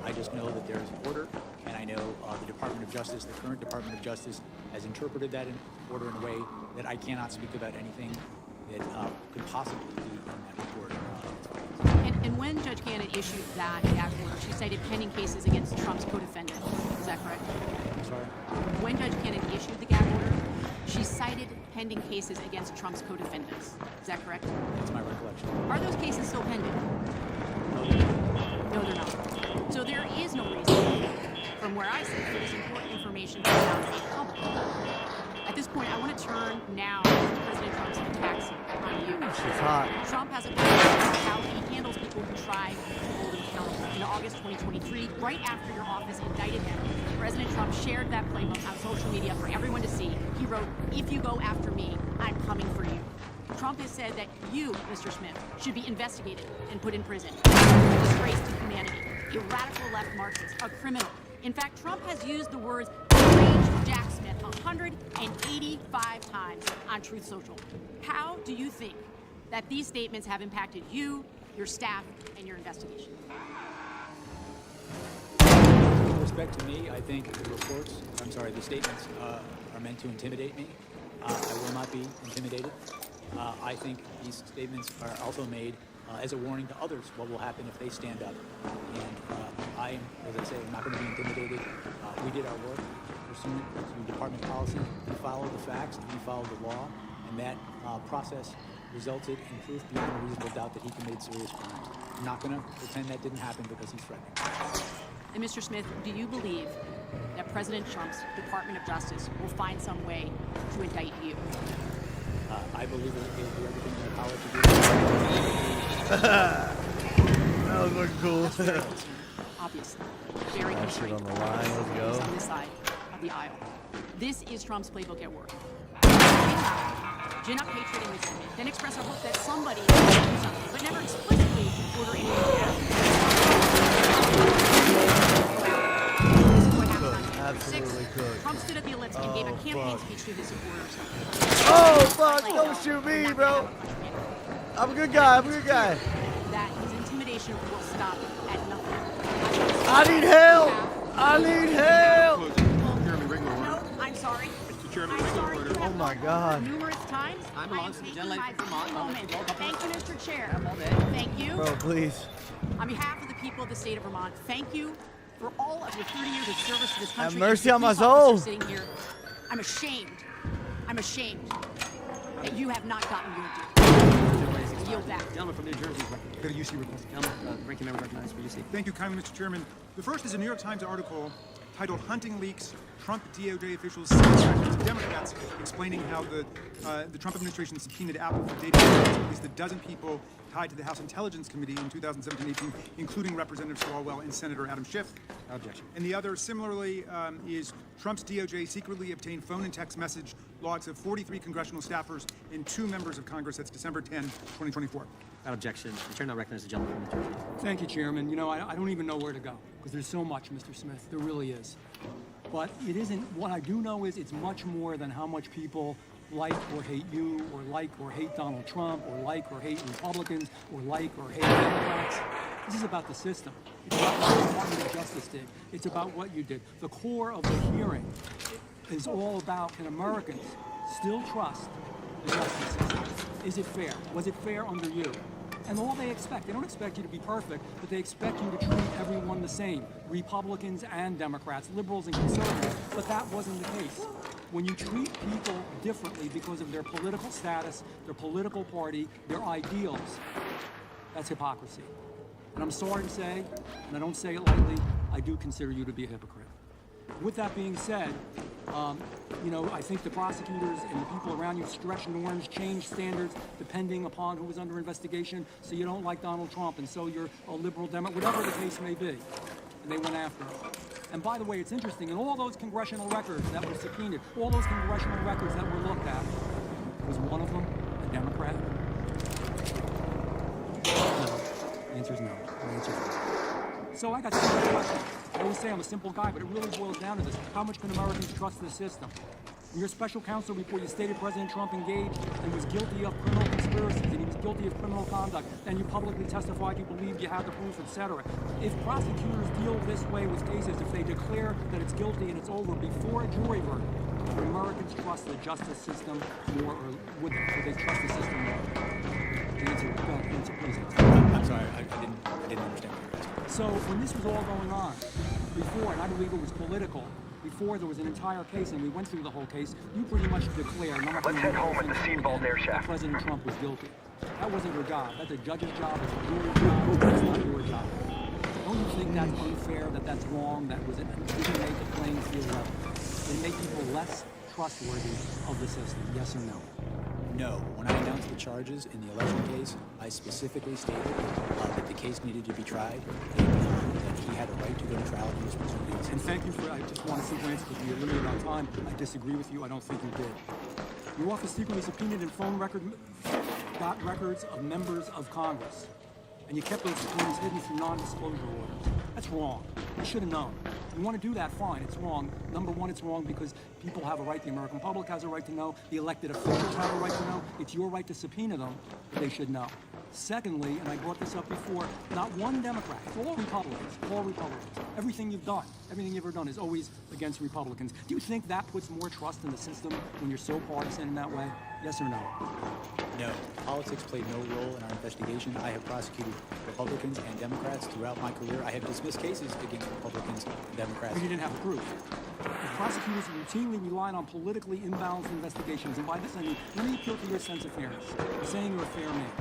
I just know that there is an order, and I know the Department of Justice, the current Department of Justice, has interpreted that order in a way that I cannot speak about anything that could possibly be in that report. And when Judge Cannon issued that gag order, she cited pending cases against Trump's co-defendant. Is that correct? I'm sorry? When Judge Cannon issued the gag order, she cited pending cases against Trump's co-defendants. Is that correct? That's my recollection. Are those cases still pending? No, they're not. So there is no reason, from where I sit, for this important information to be now made public. At this point, I want to turn now to President Trump's attacks on you. She's hot. Trump has a plan for how he handles people who try to hold him accountable. In August 2023, right after your office indicted him, President Trump shared that playbook on social media for everyone to see. He wrote, "If you go after me, I'm coming for you." Trump has said that you, Mr. Smith, should be investigated and put in prison. A disgrace to humanity, a radical left Marxist, a criminal. In fact, Trump has used the words "deranged Jack Smith" 185 times on Truth Social. How do you think that these statements have impacted you, your staff, and your investigation? With respect to me, I think the statements are meant to intimidate me. I will not be intimidated. I think these statements are also made as a warning to others what will happen if they stand up. And I, as I say, I'm not going to be intimidated. We did our work pursuant to department policy. We followed the facts, and we followed the law, and that process resulted in proof beyond a reasonable doubt that he committed serious crimes. I'm not going to pretend that didn't happen because he's threatening. And Mr. Smith, do you believe that President Trump's Department of Justice will find some way to indict you? I believe that they will do everything in their power to do. That was looking cool. That's very concerning, obviously. Very That shit concerning. on the line. Let's go. He's on this side of the aisle. This is Trump's playbook at work. Gin up hatred and resentment, then express a hope that somebody will do something, but never explicitly order anyone to act. This is what happened on January 6th. Trump stood at the ellipse and gave a campaign speech to his supporters. Oh, fuck. Don't shoot me, bro. I'm a good guy. I'm a good guy. That his intimidation will stop at nothing. I need help. I need help. No, I'm sorry. Mr. Chairman, I'm sorry. You Oh have my gone God. numerous times. I am taking my final moment. Thank you, Mr. Chair. Thank you. Bro, please. On behalf of the people of the state of Vermont, thank you for all of your 30 years of service to this country. Have mercy and on my police officers soul. Sitting here, I'm ashamed that you have not gotten your due. Yield back. Gentleman from New Jersey. Got a UC request. Gentleman, ranking member recognized for UC. Thank you kindly, Mr. Chairman. The first is a New York Times article titled "Hunting Leaks: Trump DOJ Officials Send Directions to Democrats," explaining how the Trump administration subpoenaed Apple for data against at least a dozen people tied to the House Intelligence Committee in 2017-18, including Representative Swalwell and Senator Adam Schiff. Objection. And the other, similarly, is Trump's DOJ secretly obtained phone and text message logs of 43 congressional staffers and 2 members of Congress. That's December 10, 2024. Without objection, the chair now recognizes the gentleman from New Jersey. Thank you, Chairman. You know, I don't even know where to go because there's so much, Mr. Smith. There really is. But it isn't, what I do know is it's much more than how much people like or hate you, or like or hate Donald Trump, or like or hate Republicans, or like or hate Democrats. This is about the system. It's about what the Department of Justice did. It's about what you did. The core of the hearing is all about, can Americans still trust the justice system? Is it fair? Was it fair under you? And all they expect, they don't expect you to be perfect, but they expect you to treat everyone the same, Republicans and Democrats, liberals and conservatives, but that wasn't the case. When you treat people differently because of their political status, their political party, their ideals, that's hypocrisy. And I'm sorry to say, and I don't say it lightly, I do consider you to be a hypocrite. With that being said, I think the prosecutors and the people around you stretch norms, change standards depending upon who is under investigation. So you don't like Donald Trump, and so you're a liberal Democrat, whatever the case may be. And they went after him. And by the way, it's interesting, in all those congressional records that were subpoenaed, all those congressional records that were looked at, was one of them a Democrat? No. The answer is no. The answer is no. So I got simple questions. I always say I'm a simple guy, but it really boils down to this. How much can Americans trust the system? In your special counsel report, you stated President Trump engaged and was guilty of criminal conspiracies, and he was guilty of criminal conduct, and you publicly testified you believed you had the proof, etc. If prosecutors deal this way with cases, if they declare that it's guilty and it's over before a jury verdict, do Americans trust the justice system more, or would they trust the system more? The answer, please answer. I'm sorry, I didn't understand what you're asking. So when this was all going on, before, and I believe it was political, before there was an entire case and we went through the whole case, you pretty much declared, let's head home in the seatbelt air shaft, that President Trump was guilty. That wasn't your job. That's a judge's job, it's a jury's job, that's not your job. Don't you think that's unfair, that that's wrong, that was it didn't make the playing field level? It make people less trustworthy of the system, yes or no? No. When I announced the charges in the election case, I specifically stated that the case needed to be tried, and that he had a right to go to trial and he was presumed innocent. And thank you for, I just want to simply answer because we are limited on time. I disagree with you. I don't think you did. Your office secretly subpoenaed and got records of members of Congress. And you kept those subpoenas hidden through non-disclosure orders. That's wrong. You should have known. You want to do that, fine. It's wrong. Number one, it's wrong because people have a right, the American public has a right to know, the elected officials have a right to know. It's your right to subpoena them, but they should know. Secondly, and I brought this up before, not one Democrat, all Republicans, everything you've done, everything you've ever done is always against Republicans. Do you think that puts more trust in the system when you're so partisan in that way? Yes or no? No. Politics played no role in our investigation. I have prosecuted Republicans and Democrats throughout my career. I have dismissed cases against Republicans and Democrats. But you didn't have proof. If prosecutors routinely relied on politically imbalanced investigations, and by this I mean, let me appeal to your sense of fairness. I'm saying you're a fair man.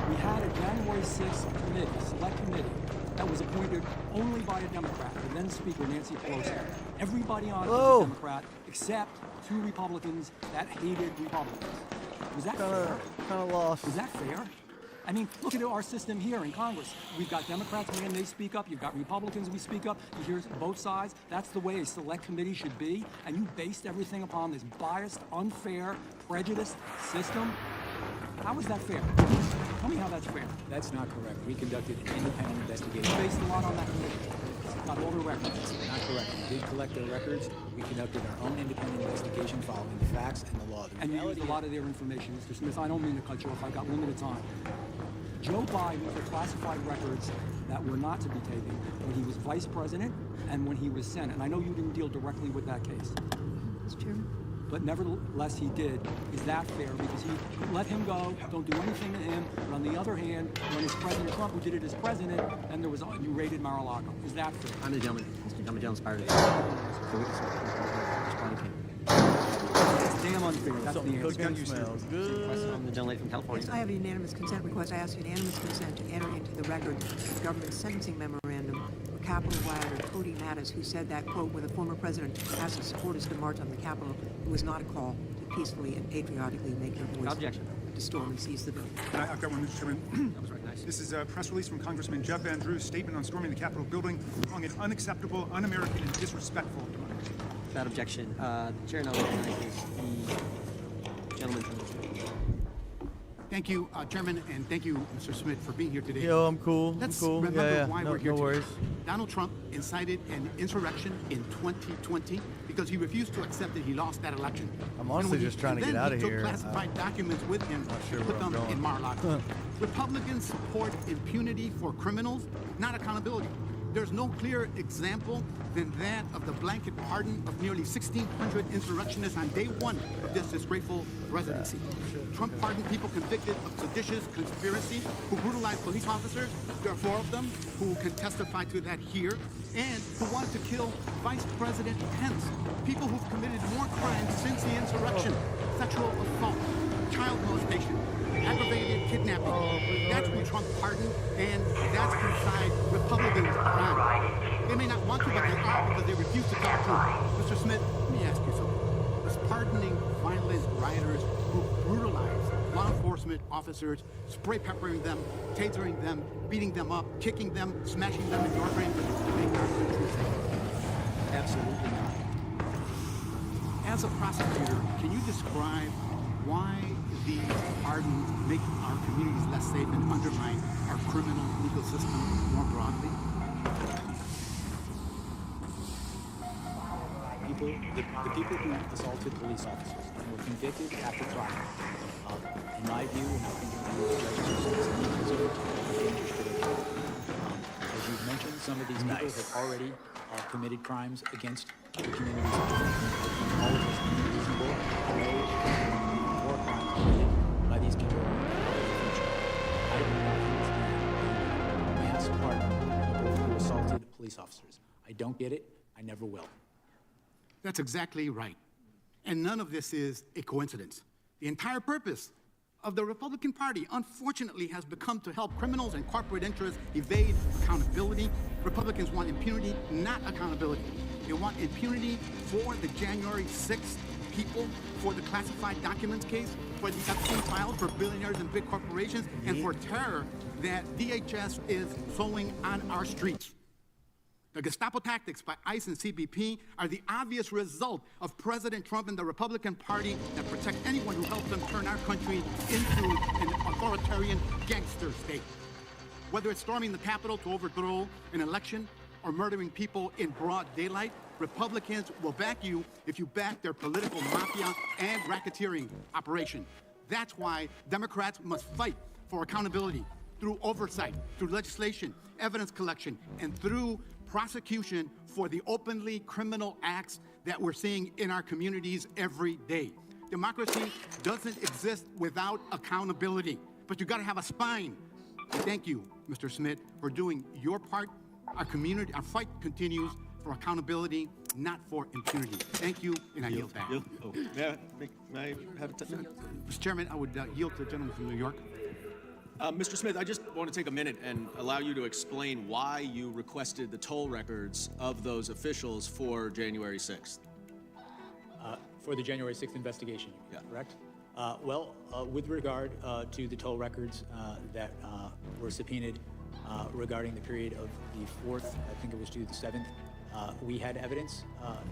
We had a January 6th committee, select committee, that was appointed only by a Democrat, the then Speaker Nancy Pelosi. Everybody on it was a Democrat, except 2 Republicans that hated Republicans. Was that fair? Kind of lost. Was that fair? I mean, look at our system here in Congress. We've got Democrats, man, they speak up. You've got Republicans, we speak up. You hear both sides. That's the way a select committee should be. And you based everything upon this biased, unfair, prejudiced system. How is that fair? Tell me how that's fair. That's not correct. We conducted an independent investigation. You based a lot on that committee. Got all the records. That's not correct. We did collect their records. We conducted our own independent investigation following the facts and the law. And you used a lot of their information, Mr. Smith. I don't mean to cut you off. I got limited time. Joe Biden took classified records that were not to be taken when he was vice president and when he was Senate. And I know you didn't deal directly with that case. Mr. Chairman? But nevertheless, he did. Is that fair? Because he let him go, don't do anything to him. But on the other hand, when it's President Trump who did it as president, and there was you raided Mar-a-Lago. Is that fair? I'm the gentleman. I'm the gentleman inspired. It's damn unfair. That's the answer. Smells good. I'm the gentleman from California. I have a unanimous consent request. I ask unanimous consent to enter into the record the government's sentencing memorandum for Capitol rioter Cody Mattis, who said that, quote, when the former president asked his supporters to march on the Capitol, it was not a call to peacefully and patriotically make their voice Objection. to storm and seize the building. I've got one, Mr. Chairman. That was right, nice. This is a press release from Congressman Jeff Van Drew's statement on storming the Capitol building, calling it unacceptable, un-American, and disrespectful. Without objection. The chair now recognizes the gentleman from the Thank you, Chairman, and thank you, Mr. Smith, for being here today. Yo, I'm cool. Let's I'm cool. remember why No, we're here no today. worries. Donald Trump incited an insurrection in 2020 because he refused to accept that he lost that election. I'm honestly just trying to get out of He here. took classified documents with him sure to put where I'm them going. in Mar-a-Lago. Republicans support impunity for criminals, not accountability. There's no clearer example than that of the blanket pardon of nearly 1,600 insurrectionists on day one of this disgraceful presidency. Trump pardoned people convicted of seditious conspiracy who brutalized police officers. There are 4 of them who can testify to that here, and who wanted to kill Vice President Pence. People who've committed more crimes since the insurrection: sexual assault, child molestation, aggravated kidnapping. That's who Trump pardoned, and that's whose side Republicans are on. They may not want to, but they are, because they refuse to tell the truth. Mr. Smith, let me ask you something. Is pardoning violent rioters who brutalize law enforcement officers, spray peppering them, tasering them, beating them up, kicking them, smashing them in door frames, to make our country safe? Absolutely not. As a prosecutor, can you describe why these pardons make our communities less safe and undermine our criminal legal system more broadly? The people who assaulted police officers and were convicted after trial, in my view, and I think in the view of judges, are considered dangerous to their community. As you've mentioned, some of these people have already committed crimes against the communities. All of us in reasonable know more crimes committed by these people in the future. I do not understand the mass pardon of those who assaulted police officers. I don't get it. I never will. That's exactly right. And none of this is a coincidence. The entire purpose of the Republican Party, unfortunately, has become to help criminals and corporate interests evade accountability. Republicans want impunity, not accountability. They want impunity for the January 6th people, for the classified documents case, for the Epstein files for billionaires and big corporations, and for terror that DHS is sowing on our streets. The Gestapo tactics by ICE and CBP are the obvious result of President Trump and the Republican Party that protect anyone who helps them turn our country into an authoritarian gangster state. Whether it's storming the Capitol to overthrow an election or murdering people in broad daylight, Republicans will back you if you back their political mafia and racketeering operation. That's why Democrats must fight for accountability through oversight, through legislation, evidence collection, and through prosecution for the openly criminal acts that we're seeing in our communities every day. Democracy doesn't exist without accountability, but you gotta have a spine. Thank you, Mr. Smith, for doing your part. Our fight continues for accountability, not for impunity. Thank you, and I yield back. May I have a Mr. Chairman, I would yield to the gentleman from New York. Mr. Smith, I just want to take a minute and allow you to explain why you requested the toll records of those officials for January 6th. For the January 6th investigation, correct? With regard to the toll records that were subpoenaed regarding the period of the 4th, I think it was to the 7th, we had evidence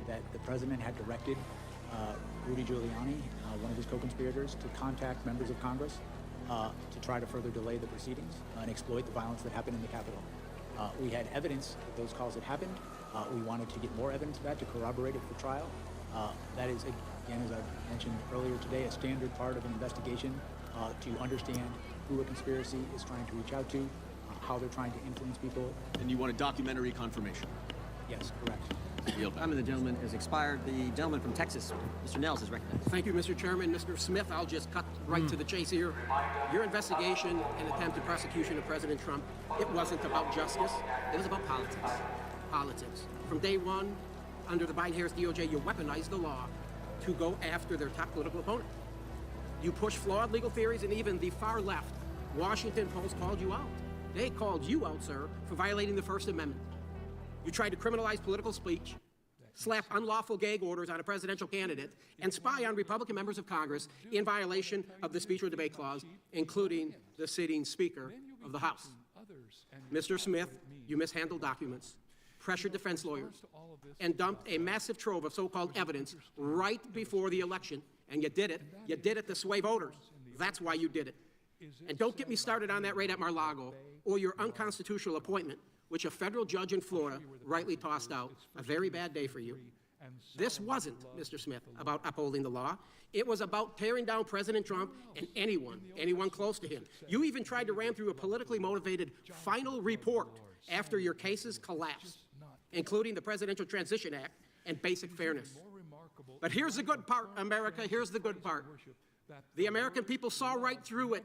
that the president had directed Rudy Giuliani, one of his co-conspirators, to contact members of Congress to try to further delay the proceedings and exploit the violence that happened in the Capitol. We had evidence that those calls had happened. We wanted to get more evidence of that to corroborate it for trial. That is, again, as I mentioned earlier today, a standard part of an investigation to understand who a conspiracy is trying to reach out to, how they're trying to influence people. And you want a documentary confirmation? Yes, correct. Time of the gentleman has expired. The gentleman from Texas, Mr. Nels, is recognized. Thank you, Mr. Chairman. Mr. Smith, I'll just cut right to the chase here. Your investigation and attempted prosecution of President Trump, it wasn't about justice. It was about politics. Politics. From day one, under the Biden-Harris DOJ, you weaponized the law to go after their top political opponent. You pushed flawed legal theories, and even the far left, Washington Post, called you out. They called you out, sir, for violating the First Amendment. You tried to criminalize political speech, slap unlawful gag orders on a presidential candidate, and spy on Republican members of Congress in violation of the Speech or Debate Clause, including the sitting Speaker of the House. Mr. Smith, you mishandled documents, pressured defense lawyers, and dumped a massive trove of so-called evidence right before the election. And you did it to sway voters. That's why you did it. And don't get me started on that raid at Mar-a-Lago or your unconstitutional appointment, which a federal judge in Florida rightly tossed out. A very bad day for you. This wasn't, Mr. Smith, about upholding the law. It was about tearing down President Trump and anyone close to him. You even tried to ram through a politically motivated final report after your cases collapsed, including the Presidential Transition Act and basic fairness. But here's the good part, America, here's the good part. The American people saw right through it.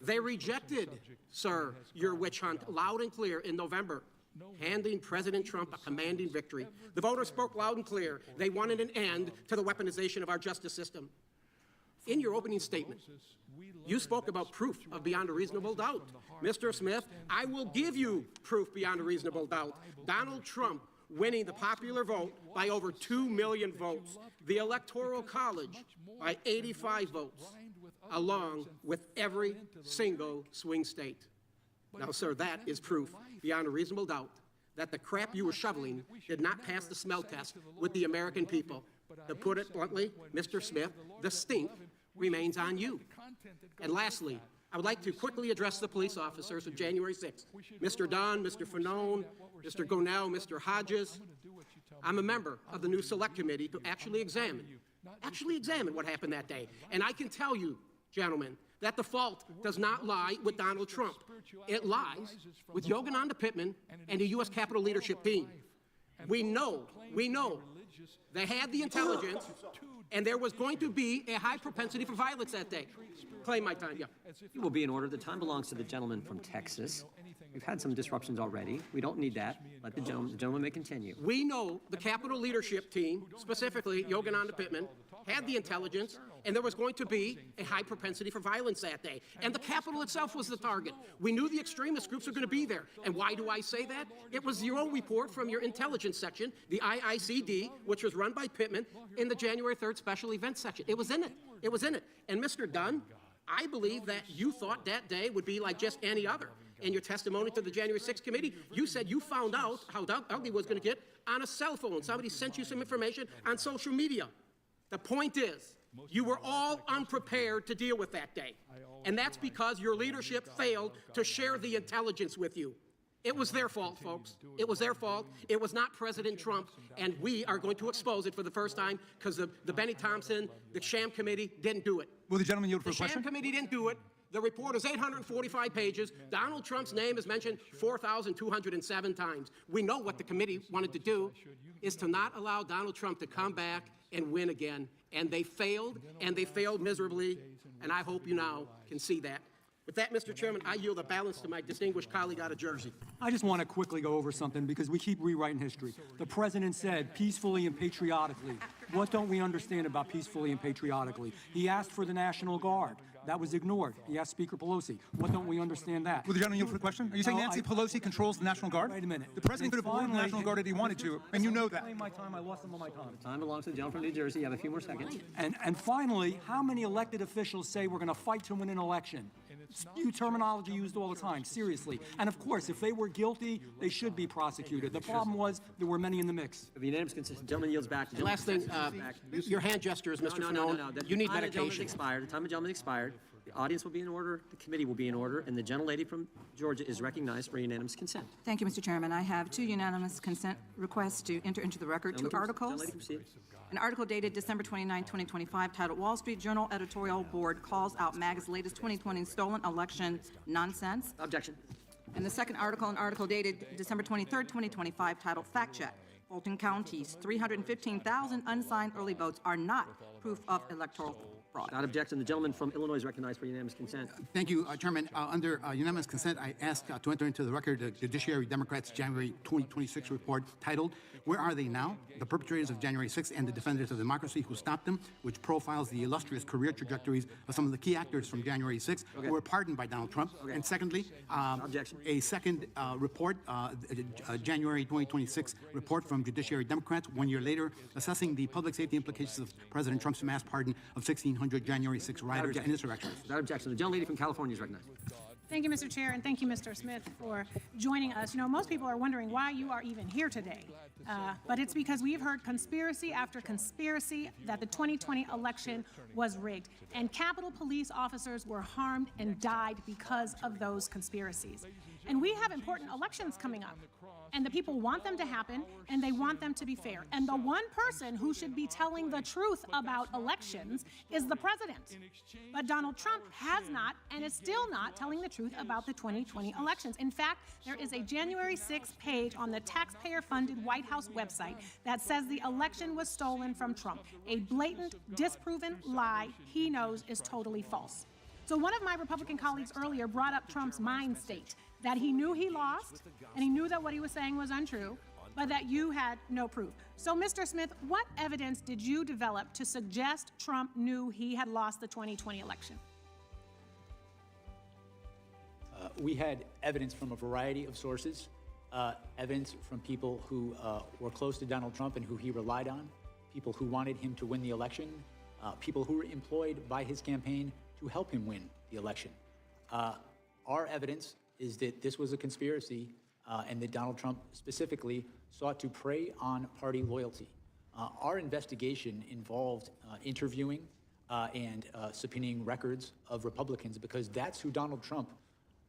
They rejected, sir, your witch hunt loud and clear in November, handing President Trump a commanding victory. The voters spoke loud and clear. They wanted an end to the weaponization of our justice system. In your opening statement, you spoke about proof of beyond a reasonable doubt. Mr. Smith, I will give you proof beyond a reasonable doubt. Donald Trump winning the popular vote by over 2 million votes, the Electoral College by 85 votes, along with every single swing state. Now, sir, that is proof beyond a reasonable doubt that the crap you were shoveling did not pass the smell test with the American people. To put it bluntly, Mr. Smith, the stink remains on you. And lastly, I would like to quickly address the police officers of January 6th. Mr. Dunn, Mr. Fanone, Mr. Gonell, Mr. Hodges. I'm a member of the new select committee to actually examine what happened that day. And I can tell you, gentlemen, that the fault does not lie with Donald Trump. It lies with Yogananda Pittman and the U.S. Capitol leadership team. We know they had the intelligence, and there was going to be a high propensity for violence that day. Claim my time, yeah. You will be in order. The time belongs to the gentleman from Texas. We've had some disruptions already. We don't need that. Let the gentleman may continue. We know the Capitol leadership team, specifically Yogananda Pittman, had the intelligence, and there was going to be a high propensity for violence that day. And the Capitol itself was the target. We knew the extremist groups were going to be there. And why do I say that? It was your own report from your intelligence section, the IICD, which was run by Pittman, in the January 3rd special events section. It was in it. It was in it. And Mr. Dunn, I believe that you thought that day would be like just any other. In your testimony to the January 6th committee, you said you found out how ugly it was going to get on a cell phone. Somebody sent you some information on social media. The point is, you were all unprepared to deal with that day. And that's because your leadership failed to share the intelligence with you. It was their fault, folks. It was their fault. It was not President Trump. And we are going to expose it for the first time because the Benny Thompson, the sham committee didn't do it. Will the gentleman yield for a question? The sham committee didn't do it. The report is 845 pages. Donald Trump's name is mentioned 4,207 times. We know what the committee wanted to do is to not allow Donald Trump to come back and win again. And they failed miserably, and I hope you now can see that. With that, Mr. Chairman, I yield the balance to my distinguished colleague out of Jersey. I just want to quickly go over something because we keep rewriting history. The president said peacefully and patriotically. What don't we understand about peacefully and patriotically? He asked for the National Guard. That was ignored. He asked Speaker Pelosi. What don't we understand that? Will the gentleman yield for the question? Are you saying Nancy Pelosi controls the National Guard? Wait a minute. The president could have ordered the National Guard if he wanted to, and you know that. My time, I lost some of my time. Time belongs to the gentleman from New Jersey. You have a few more seconds. And finally, how many elected officials say we're going to fight to win an election? It's new terminology used all the time, seriously. And of course, if they were guilty, they should be prosecuted. The problem was there were many in the mix. The unanimous consent. Gentleman yields back. Last thing, your hand gestures, Mr. Fanone. You need medication. The time of the gentleman expired. The audience will be in order. The committee will be in order. And the gentlelady from Georgia is recognized for unanimous consent. Thank you, Mr. Chairman. I have 2 unanimous consent requests to enter into the record, 2 articles. Gentlelady, proceed. An article dated December 29, 2025, titled Wall Street Journal Editorial Board Calls Out MAGA's Latest 2020 Stolen Election Nonsense. Objection. And the second article, an article dated December 23, 2025, titled Fact Check. Fulton County's 315,000 unsigned early votes are not proof of electoral fraud. Without objection, the gentleman from Illinois is recognized for unanimous consent. Thank you, Chairman. Under unanimous consent, I ask to enter into the record the Judiciary Democrats' January 2026 report titled, Where Are They Now? The Perpetrators of January 6th and the Defenders of Democracy Who Stopped Them, which profiles the illustrious career trajectories of some of the key actors from January 6th who were pardoned by Donald Trump. And secondly, a second report, January 2026 report from Judiciary Democrats 1 year later, assessing the public safety implications of President Trump's mass pardon of 1,600 January 6 rioters and insurrectionists. Without objection, the gentlelady from California is recognized. Thank you, Mr. Chair, and thank you, Mr. Smith, for joining us. You know, most people are wondering why you are even here today, but it's because we've heard conspiracy after conspiracy that the 2020 election was rigged, and Capitol Police officers were harmed and died because of those conspiracies. And we have important elections coming up, and the people want them to happen, and they want them to be fair. And the one person who should be telling the truth about elections is the president. But Donald Trump has not, and is still not, telling the truth about the 2020 elections. In fact, there is a January 6th page on the taxpayer-funded White House website that says the election was stolen from Trump, a blatant, disproven lie he knows is totally false. So one of my Republican colleagues earlier brought up Trump's mind state, that he knew he lost, and he knew that what he was saying was untrue, but that you had no proof. So, Mr. Smith, what evidence did you develop to suggest Trump knew he had lost the 2020 election? We had evidence from a variety of sources, evidence from people who were close to Donald Trump and who he relied on, people who wanted him to win the election, people who were employed by his campaign to help him win the election. Our evidence is that this was a conspiracy and that Donald Trump specifically sought to prey on party loyalty. Our investigation involved interviewing and subpoenaing records of Republicans because that's who Donald Trump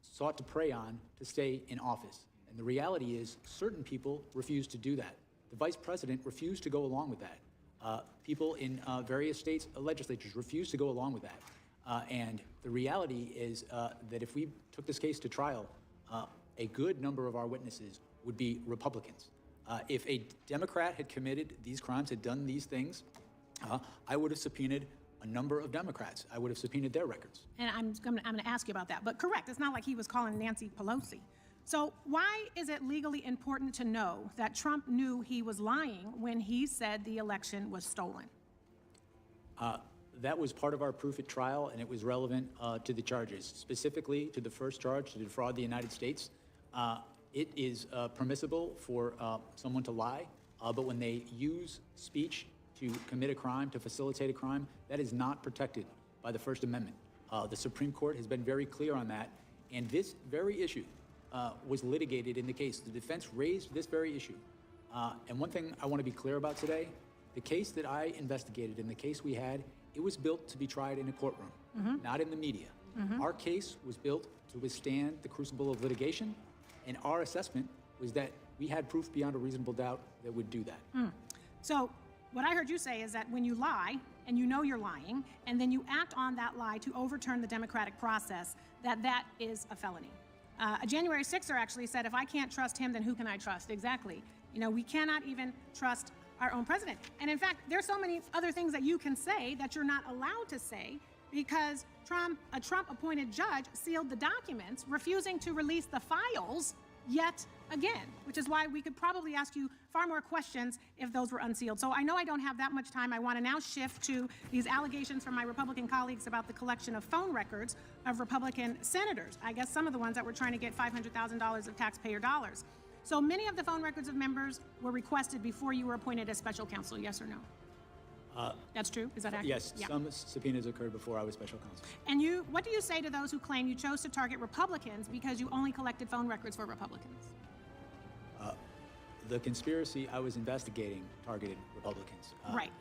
sought to prey on to stay in office. And the reality is certain people refused to do that. The vice president refused to go along with that. People in various states' legislatures refused to go along with that. And the reality is that if we took this case to trial, a good number of our witnesses would be Republicans. If a Democrat had committed these crimes, had done these things, I would have subpoenaed a number of Democrats. I would have subpoenaed their records. And I'm going to ask you about that. But correct, it's not like he was calling Nancy Pelosi. So why is it legally important to know that Trump knew he was lying when he said the election was stolen? That was part of our proof at trial, and it was relevant to the charges, specifically to the first charge, to defraud the United States. It is permissible for someone to lie, but when they use speech to commit a crime, to facilitate a crime, that is not protected by the First Amendment. The Supreme Court has been very clear on that, and this very issue was litigated in the case. The defense raised this very issue. And one thing I want to be clear about today, the case that I investigated and the case we had, it was built to be tried in a courtroom, not in the media. Our case was built to withstand the crucible of litigation, and our assessment was that we had proof beyond a reasonable doubt that would do that. So what I heard you say is that when you lie, and you know you're lying, and then you act on that lie to overturn the democratic process, that is a felony. A January 6er actually said, if I can't trust him, then who can I trust? Exactly. You know, we cannot even trust our own president. And in fact, there's so many other things that you can say that you're not allowed to say because a Trump-appointed judge sealed the documents, refusing to release the files yet again, which is why we could probably ask you far more questions if those were unsealed. So I know I don't have that much time. I want to now shift to these allegations from my Republican colleagues about the collection of phone records of Republican senators. I guess some of the ones that were trying to get $500,000 of taxpayer dollars. So many of the phone records of members were requested before you were appointed as special counsel, yes or no? That's true? Is that accurate? Yes, Yeah. some subpoenas occurred before I was special counsel. And what do you say to those who claim you chose to target Republicans because you only collected phone records for Republicans? The conspiracy I was investigating targeted Republicans. Right.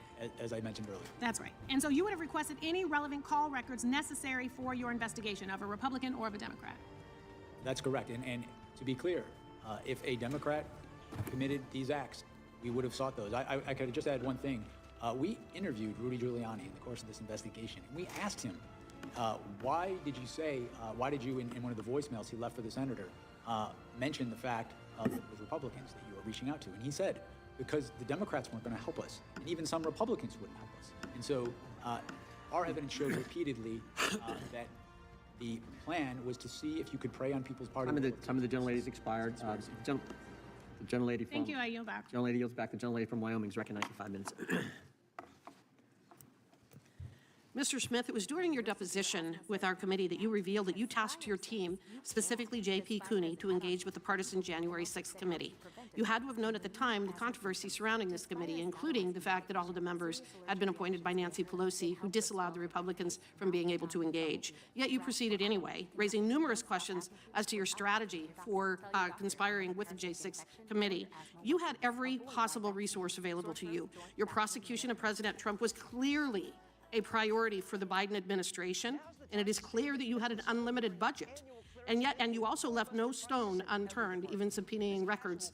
As I mentioned earlier. That's right. And so you would have requested any relevant call records necessary for your investigation of a Republican or of a Democrat? That's correct. And to be clear, if a Democrat committed these acts, we would have sought those. I could just add one thing. We interviewed Rudy Giuliani in the course of this investigation, and we asked him, why did you, in one of the voicemails he left for the senator, mention the fact that it was Republicans that you were reaching out to? And he said, because the Democrats weren't going to help us, and even some Republicans wouldn't help us. And so our evidence shows repeatedly that the plan was to see if you could prey on people's party. Some of the gentlelady's expired. The gentlelady from... Thank you, I yield back. Gentlelady yields back. The gentlelady from Wyoming is recognized for 5 minutes. Mr. Smith, it was during your deposition with our committee that you revealed that you tasked your team, specifically J.P. Cooney, to engage with the partisan January 6th committee. You had to have known at the time the controversy surrounding this committee, including the fact that all of the members had been appointed by Nancy Pelosi, who disallowed the Republicans from being able to engage. Yet you proceeded anyway, raising numerous questions as to your strategy for conspiring with the J6 committee. You had every possible resource available to you. Your prosecution of President Trump was clearly a priority for the Biden administration, and it is clear that you had an unlimited budget. And you also left no stone unturned, even subpoenaing records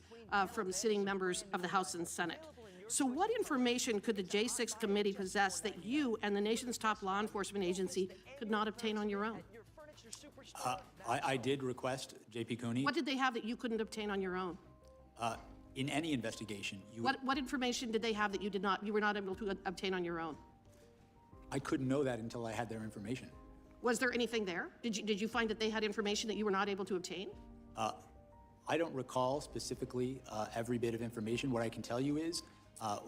from sitting members of the House and Senate. So what information could the J6 committee possess that you and the nation's top law enforcement agency could not obtain on your own? I did request J.P. Cooney. What did they have that you couldn't obtain on your own? In any investigation, What information did they have that you were not able to obtain on your own? I couldn't know that until I had their information. Was there anything there? Did you find that they had information that you were not able to obtain? I don't recall specifically every bit of information. What I can tell you is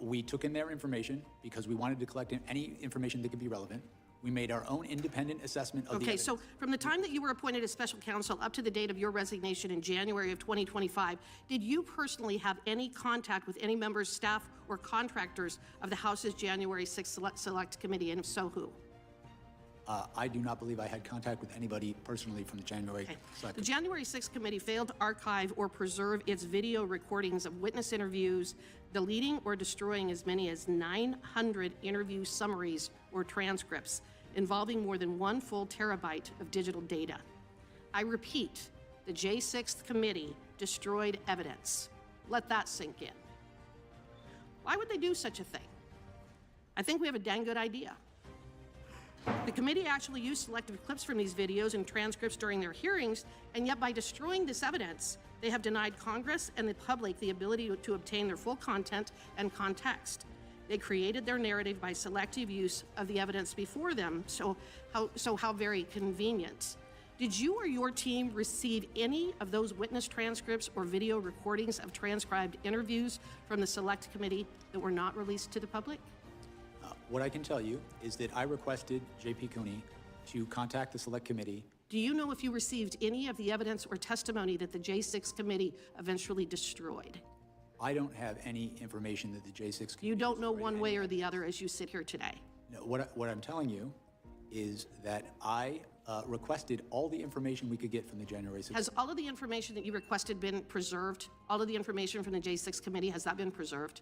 we took in their information because we wanted to collect any information that could be relevant. We made our own independent assessment of the evidence. So from the time that you were appointed as special counsel up to the date of your resignation in January of 2025, did you personally have any contact with any members, staff, or contractors of the House's January 6th Select Committee, and if so, who? I do not believe I had contact with anybody personally from the January Select The January 6th Committee failed to archive or preserve its video recordings of witness interviews, deleting or destroying as many as 900 interview summaries or transcripts involving more than 1 full terabyte of digital data. I repeat, the J6th Committee destroyed evidence. Let that sink in. Why would they do such a thing? I think we have a dang good idea. The committee actually used selective clips from these videos and transcripts during their hearings, and yet by destroying this evidence, they have denied Congress and the public the ability to obtain their full content and context. They created their narrative by selective use of the evidence before them, so how very convenient. Did you or your team receive any of those witness transcripts or video recordings of transcribed interviews from the Select Committee that were not released to the public? What I can tell you is that I requested J.P. Cooney to contact the Select Committee. Do you know if you received any of the evidence or testimony that the J6 Committee eventually destroyed? I don't have any information that the J6 Committee You don't know one way or the other as you sit here today? No, what I'm telling you is that I requested all the information we could get from the January 6th. Has all of the information that you requested been preserved? All of the information from the J6 Committee, has that been preserved?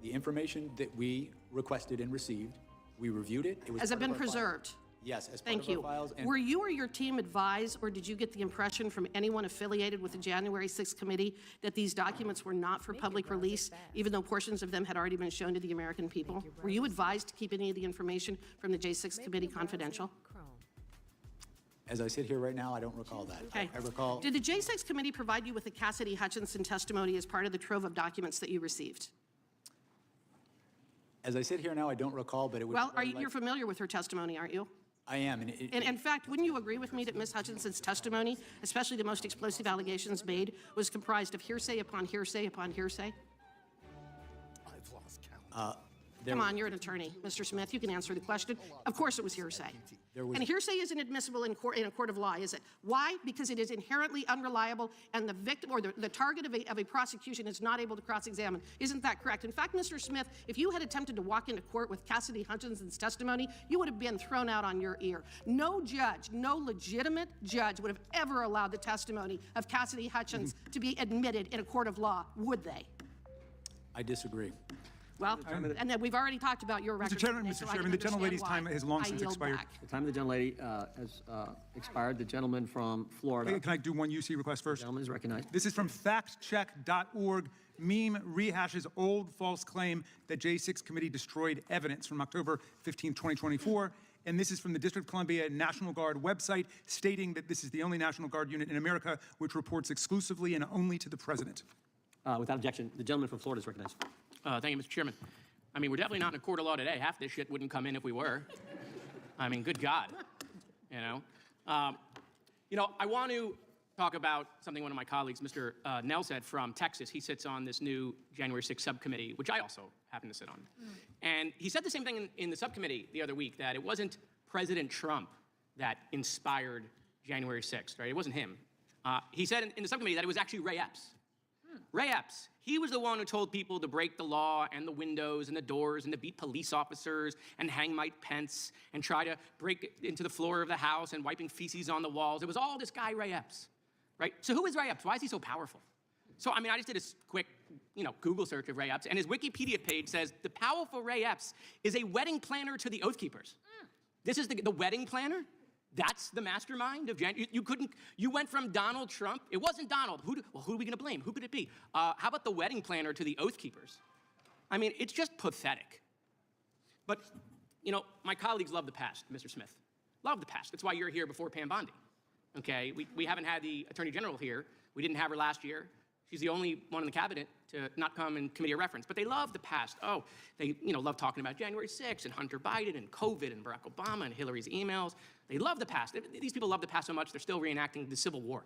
The information that we requested and received, we reviewed it. Has it been preserved? Yes, as part Thank of you. our files. And Were you or your team advised, or did you get the impression from anyone affiliated with the January 6th Committee that these documents were not for public release, even though portions of them had already been shown to the American people? Were you advised to keep any of the information from the J6 Committee confidential? As I sit here right now, I don't recall that. Okay. I recall. Did the J6 Committee provide you with the Cassidy Hutchinson testimony as part of the trove of documents that you received? As I sit here now, I don't recall, but it would. Well, you're familiar with her testimony, aren't you? I am. And in fact, wouldn't you agree with me that Ms. Hutchinson's testimony, especially the most explosive allegations made, was comprised of hearsay upon hearsay upon hearsay? I've lost count. Come on, you're an attorney. Mr. Smith, you can answer the question. Of course it was hearsay. And hearsay isn't admissible in a court of law, is it? Why? Because it is inherently unreliable, and the victim or the target of a prosecution is not able to cross-examine. Isn't that correct? In fact, Mr. Smith, if you had attempted to walk into court with Cassidy Hutchinson's testimony, you would have been thrown out on your ear. No judge, no legitimate judge would have ever allowed the testimony of Cassidy Hutchins to be admitted in a court of law, would they? I disagree. Well, and then we've already talked about your record. Mr. Chairman, the gentlelady's time has long since expired. The time of the gentlelady has expired. The gentleman from Florida. Can I do one UC request first? Gentleman is recognized. This is from factcheck.org. Meme rehashes old false claim that J6 Committee destroyed evidence from October 15, 2024. And this is from the District of Columbia National Guard website, stating that this is the only National Guard unit in America which reports exclusively and only to the president. Without objection, the gentleman from Florida is recognized. Thank you, Mr. Chairman. I mean, we're definitely not in a court of law today. Half this shit wouldn't come in if we were. I mean, good God, you know. I want to talk about something one of my colleagues, Mr. Nell, said from Texas. He sits on this new January 6th subcommittee, which I also happen to sit on. And he said the same thing in the subcommittee the other week, that it wasn't President Trump that inspired January 6th, right? It wasn't him. He said in the subcommittee that it was actually Ray Epps. Ray Epps, he was the one who told people to break the law and the windows and the doors and to beat police officers and hang Mike Pence and try to break into the floor of the House and wiping feces on the walls. It was all this guy, Ray Epps, right? So who is Ray Epps? Why is he so powerful? So, I mean, I just did a quick, Google search of Ray Epps, and his Wikipedia page says, the powerful Ray Epps is a wedding planner to the Oath Keepers. This is the wedding planner? That's the mastermind of January. You went from Donald Trump. It wasn't Donald. Who are we going to blame? Who could it be? How about the wedding planner to the Oath Keepers? I mean, it's just pathetic. But, my colleagues love the past, Mr. Smith. Love the past. That's why you're here before Pam Bondi. Okay? We haven't had the Attorney General here. We didn't have her last year. She's the only one in the cabinet to not come in committee of reference. But they love the past. Oh, they love talking about January 6th and Hunter Biden and COVID and Barack Obama and Hillary's emails. They love the past. These people love the past so much, they're still reenacting the Civil War.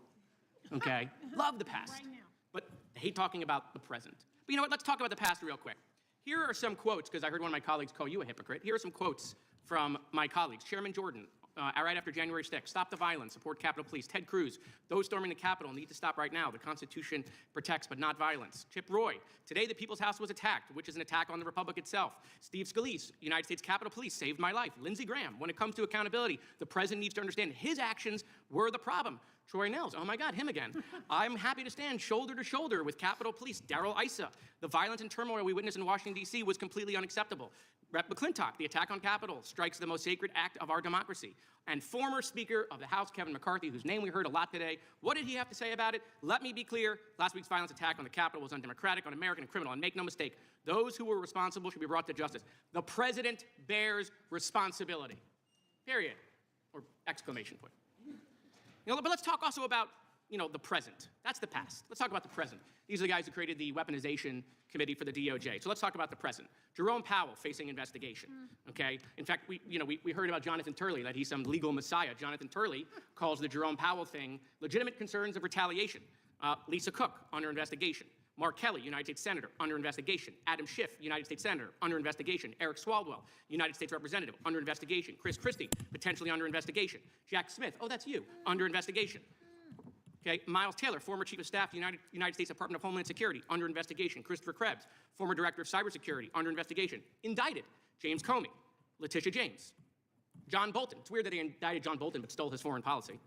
Okay? Love the past. Right now. But they hate talking about the present. But you know what? Let's talk about the past real quick. Here are some quotes, because I heard one of my colleagues call you a hypocrite. Here are some quotes from my colleagues. Chairman Jordan, right after January 6th, stop the violence, support Capitol Police. Ted Cruz, those storming the Capitol need to stop right now. The Constitution protects, but not violence. Chip Roy, today the People's House was attacked, which is an attack on the Republic itself. Steve Scalise, United States Capitol Police saved my life. Lindsey Graham, when it comes to accountability, the president needs to understand his actions were the problem. Troy Nels, oh my God, him again. I'm happy to stand shoulder to shoulder with Capitol Police. Darrell Issa, the violence and turmoil we witnessed in Washington, D.C. was completely unacceptable. Rep. McClintock, the attack on Capitol strikes the most sacred act of our democracy. And former Speaker of the House, Kevin McCarthy, whose name we heard a lot today, what did he have to say about it? Let me be clear, last week's violence attack on the Capitol was undemocratic, un-American, and criminal. And make no mistake, those who were responsible should be brought to justice. The president bears responsibility. Period. Or exclamation point. But let's talk also about the present. That's the past. Let's talk about the present. These are the guys who created the weaponization committee for the DOJ. So let's talk about the present. Jerome Powell facing investigation. Okay. In fact, we heard about Jonathan Turley, that he's some legal messiah. Jonathan Turley calls the Jerome Powell thing legitimate concerns of retaliation. Lisa Cook under investigation. Mark Kelly, United States Senator, under investigation. Adam Schiff, United States Senator, under investigation. Eric Swalwell, United States Representative, under investigation. Chris Christie, potentially under investigation. Jack Smith, oh, that's you, under investigation. Okay, Miles Taylor, former Chief of Staff, United States Department of Homeland Security, under investigation. Christopher Krebs, former Director of Cybersecurity, under investigation. Indicted, James Comey, Letitia James. John Bolton, it's weird that they indicted John Bolton but stole his foreign policy.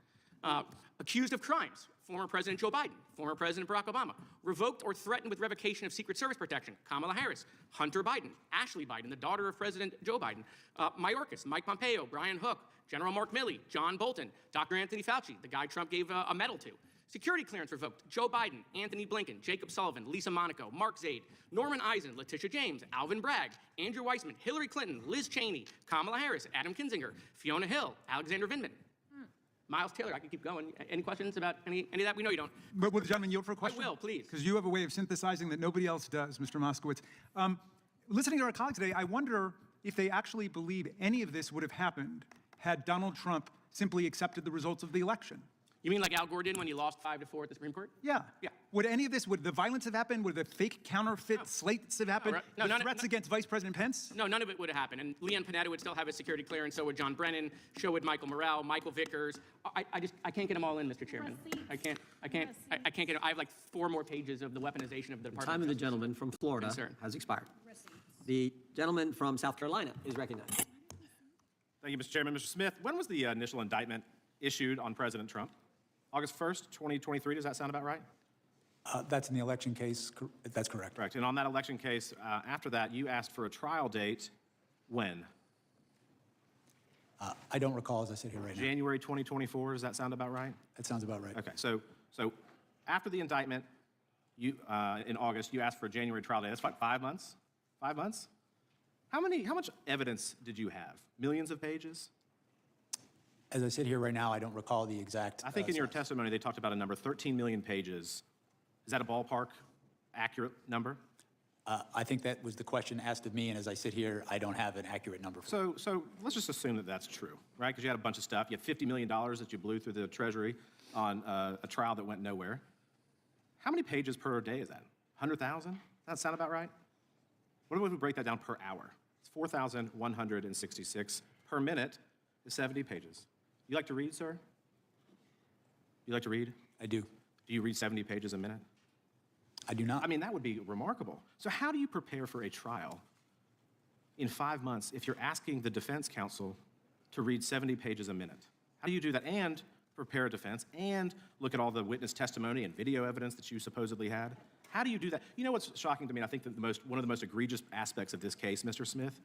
Accused of crimes, former President Joe Biden, former President Barack Obama. Revoked or threatened with revocation of Secret Service protection, Kamala Harris, Hunter Biden, Ashley Biden, the daughter of President Joe Biden. Mayorkas, Mike Pompeo, Brian Hook, General Mark Milley, John Bolton, Dr. Anthony Fauci, the guy Trump gave a medal to. Security clearance revoked, Joe Biden, Anthony Blinken, Jacob Sullivan, Lisa Monaco, Mark Zaid, Norman Eisen, Letitia James, Alvin Bragg, Andrew Weissman, Hillary Clinton, Liz Cheney, Kamala Harris, Adam Kinzinger, Fiona Hill, Alexander Vindman. Miles Taylor, I can keep going. Any questions about any of that? We know you don't. But will the gentleman yield for a question? I will, please. Because you have a way of synthesizing that nobody else does, Mr. Moskowitz. Listening to our colleagues today, I wonder if they actually believe any of this would have happened had Donald Trump simply accepted the results of the election. You mean like Al Gore did when he lost 5-4 at the Supreme Court? Yeah. Yeah. Would any of this, would the violence have happened? Would the fake counterfeit slates have happened? No, the threats against Vice President Pence? No, none of it would have happened. And Leanne Panetta would still have a security clearance, so would John Brennan, so would Michael Morrell, Michael Vickers. I can't get them all in, Mr. Chairman. I can't get them. I have like 4 more pages of the weaponization of the Department. The time of the gentleman from Florida has expired. The gentleman from South Carolina is recognized. Thank you, Mr. Chairman. Mr. Smith, when was the initial indictment issued on President Trump? August 1st, 2023, does that sound about right? That's in the election case. That's correct. Correct. And on that election case, after that, you asked for a trial date when? I don't recall as I sit here right now. January 2024, does that sound about right? That sounds about right. Okay, so after the indictment, you in August, you asked for a January trial date. That's what, 5 months? 5 months? How much evidence did you have? Millions of pages? As I sit here right now, I don't recall the exact. I think in your testimony, they talked about a number, 13 million pages. Is that a ballpark accurate number? I think that was the question asked of me, and as I sit here, I don't have an accurate number for So let's just assume that that's true, right? Because you had a bunch of stuff. You had $50 million that you blew through the Treasury on a trial that went nowhere. How many pages per day is that? 100,000? Does that sound about right? What if we break that down per hour? It's 4,166 per minute. is 70 pages. You like to read, sir? You like to read? I do. Do you read 70 pages a minute? I do not. I mean, that would be remarkable. So how do you prepare for a trial in 5 months if you're asking the defense counsel to read 70 pages a minute? How do you do that and prepare a defense and look at all the witness testimony and video evidence that you supposedly had? How do you do that? You know what's shocking to me, and I think that one of the most egregious aspects of this case, Mr. Smith,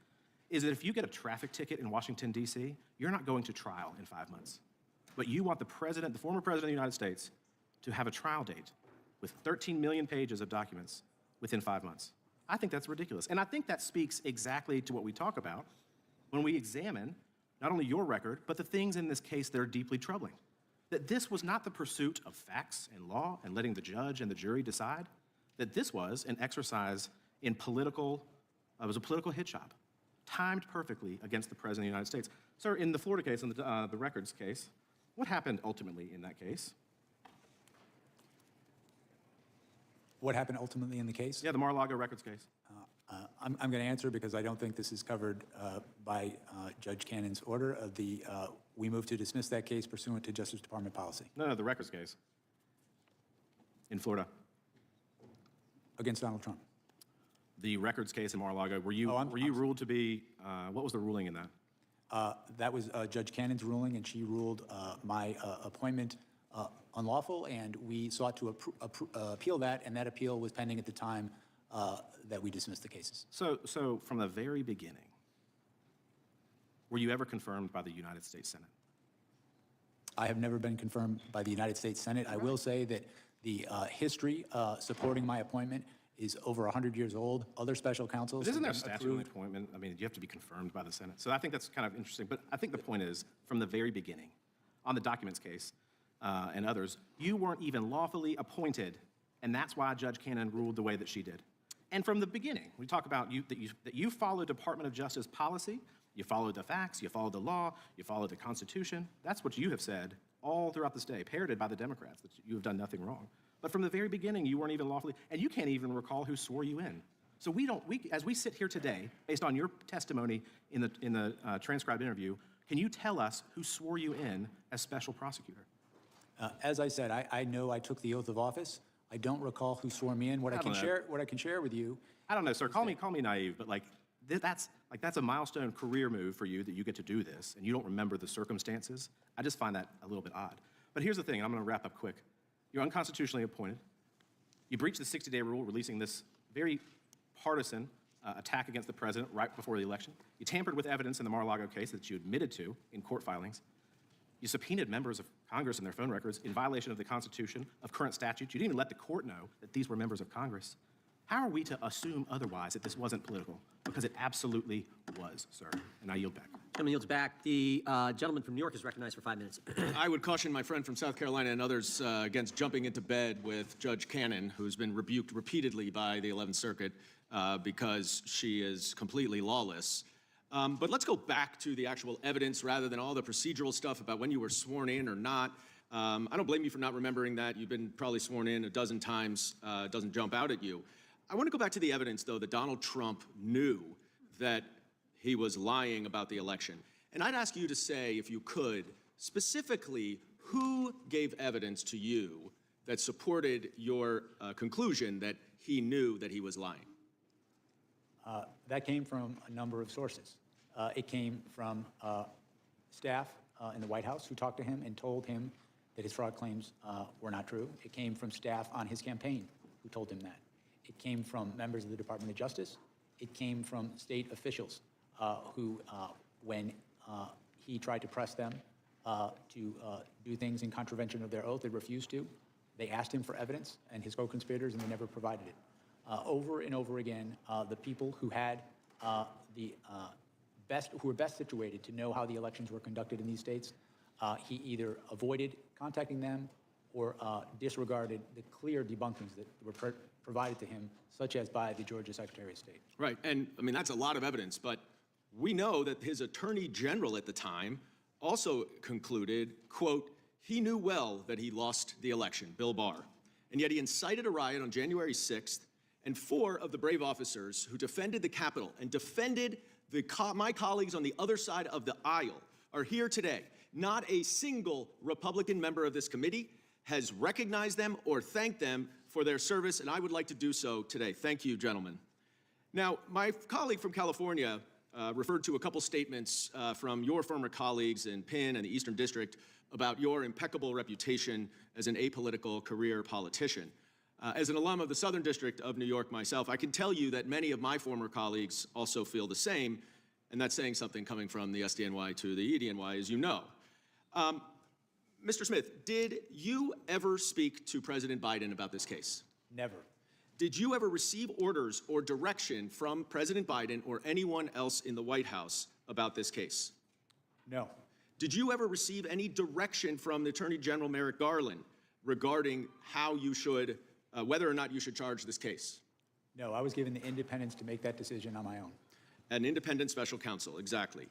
is that if you get a traffic ticket in Washington, D.C., you're not going to trial in 5 months. But you want the president, the former president of the United States, to have a trial date with 13 million pages of documents within 5 months. I think that's ridiculous. And I think that speaks exactly to what we talk about when we examine not only your record, but the things in this case that are deeply troubling. That this was not the pursuit of facts and law and letting the judge and the jury decide, that this was an exercise in political, it was a political hit job, timed perfectly against the President of the United States. Sir, in the Florida case, in the records case, what happened ultimately in that case? What happened ultimately in the case? Yeah, the Mar-a-Lago records case. I'm going to answer because I don't think this is covered by Judge Cannon's order of the, we move to dismiss that case pursuant to Justice Department policy. No, the records case in Florida. Against Donald Trump. The records case in Mar-a-Lago, were you ruled to be, what was the ruling in that? That was Judge Cannon's ruling, and she ruled my appointment unlawful, and we sought to appeal that, and that appeal was pending at the time that we dismissed the cases. So from the very beginning, were you ever confirmed by the United States Senate? I have never been confirmed by the United States Senate. I will say that the history supporting my appointment is over 100 years old. Other special counsels. But isn't there a statute of appointment? I mean, you have to be confirmed by the Senate. So I think that's kind of interesting. But I think the point is, from the very beginning, on the documents case and others, you weren't even lawfully appointed, and that's why Judge Cannon ruled the way that she did. And from the beginning, we talk about that you followed Department of Justice policy, you followed the facts, you followed the law, you followed the Constitution. That's what you have said all throughout this day, parroted by the Democrats, that you have done nothing wrong. But from the very beginning, you weren't even lawfully, and you can't even recall who swore you in. So as we sit here today, based on your testimony in the transcribed interview, can you tell us who swore you in as special prosecutor? As I said, I know I took the oath of office. I don't recall who swore me in. What I can share with you. I don't know, sir. Call me naive, but that's a milestone career move for you that you get to do this, and you don't remember the circumstances. I just find that a little bit odd. But here's the thing, and I'm going to wrap up quick. You're unconstitutionally appointed. You breached the 60-day rule, releasing this very partisan attack against the president right before the election. You tampered with evidence in the Mar-a-Lago case that you admitted to in court filings. You subpoenaed members of Congress and their phone records in violation of the Constitution, of current statutes. You didn't even let the court know that these were members of Congress. How are we to assume otherwise that this wasn't political? Because it absolutely was, sir. And I yield back. Gentleman yields back. The gentleman from New York is recognized for 5 minutes. I would caution my friend from South Carolina and others against jumping into bed with Judge Cannon, who's been rebuked repeatedly by the 11th Circuit because she is completely lawless. But let's go back to the actual evidence rather than all the procedural stuff about when you were sworn in or not. I don't blame you for not remembering that. You've been probably sworn in a dozen times. It doesn't jump out at you. I want to go back to the evidence, though, that Donald Trump knew that he was lying about the election. And I'd ask you to say, if you could, specifically, who gave evidence to you that supported your conclusion that he knew that he was lying? That came from a number of sources. It came from staff in the White House who talked to him and told him that his fraud claims were not true. It came from staff on his campaign who told him that. It came from members of the Department of Justice. It came from state officials who, when he tried to press them to do things in contravention of their oath, they refused to. They asked him for evidence and his co-conspirators, and they never provided it. Over and over again, the people who had who were best situated to know how the elections were conducted in these states, he either avoided contacting them or disregarded the clear debunkings that were provided to him, such as by the Georgia Secretary of State. Right, and I mean, that's a lot of evidence, but we know that his attorney general at the time also concluded, quote, he knew well that he lost the election, Bill Barr, and yet he incited a riot on January 6th, and 4 of the brave officers who defended the Capitol and defended my colleagues on the other side of the aisle are here today. Not a single Republican member of this committee has recognized them or thanked them for their service, and I would like to do so today. Thank you, gentlemen. Now, my colleague from California referred to a couple statements from your former colleagues in Penn and the Eastern District about your impeccable reputation as an apolitical career politician. As an alum of the Southern District of New York myself, I can tell you that many of my former colleagues also feel the same, and that's saying something coming from the SDNY to the EDNY, as you know. Mr. Smith, did you ever speak to President Biden about this case? Never. Did you ever receive orders or direction from President Biden or anyone else in the White House about this case? No. Did you ever receive any direction from the Attorney General Merrick Garland regarding how you should, whether or not you should charge this case? No, I was given the independence to make that decision on my own. An independent special counsel, exactly.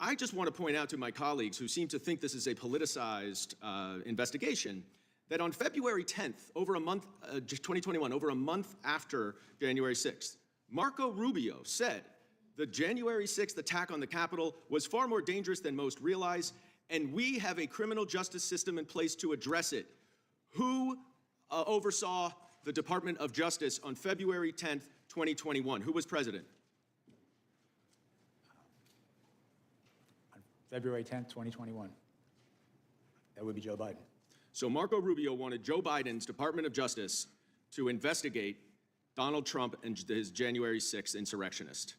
I just want to point out to my colleagues who seem to think this is a politicized investigation that on February 10th, over a month, 2021, over a month after January 6th, Marco Rubio said the January 6th attack on the Capitol was far more dangerous than most realize, and we have a criminal justice system in place to address it. Who oversaw the Department of Justice on February 10th, 2021? Who was president? February 10th, 2021. That would be Joe Biden. So Marco Rubio wanted Joe Biden's Department of Justice to investigate Donald Trump and his January 6th insurrectionist.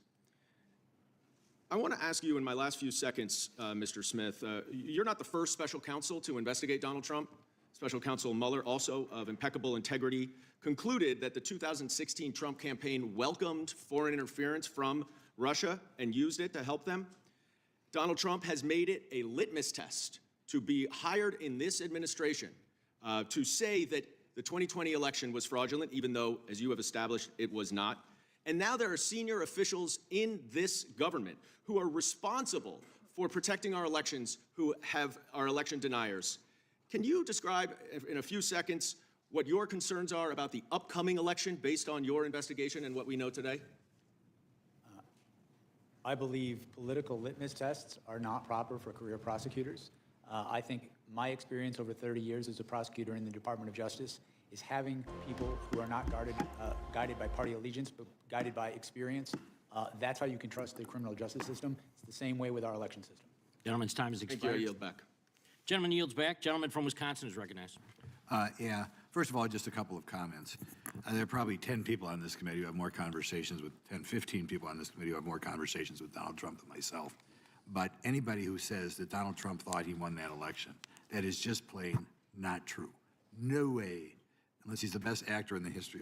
I want to ask you in my last few seconds, Mr. Smith, you're not the first special counsel to investigate Donald Trump. Special Counsel Mueller, also of impeccable integrity, concluded that the 2016 Trump campaign welcomed foreign interference from Russia and used it to help them. Donald Trump has made it a litmus test to be hired in this administration to say that the 2020 election was fraudulent, even though, as you have established, it was not. And now there are senior officials in this government who are responsible for protecting our elections, who are election deniers. Can you describe in a few seconds what your concerns are about the upcoming election based on your investigation and what we know today? I believe political litmus tests are not proper for career prosecutors. I think my experience over 30 years as a prosecutor in the Department of Justice is having people who are not guided by party allegiance, but guided by experience. That's how you can trust the criminal justice system. It's the same way with our election system. Gentleman's time is expired. Thank you. I yield back. Gentleman yields back. Gentleman from Wisconsin is recognized. Yeah. First of all, just a couple of comments. There are probably 10 people on this committee who have more conversations with 10, 15 people on this committee who have more conversations with Donald Trump than myself. But anybody who says that Donald Trump thought he won that election, that is just plain not true. No way, unless he's the best actor in the history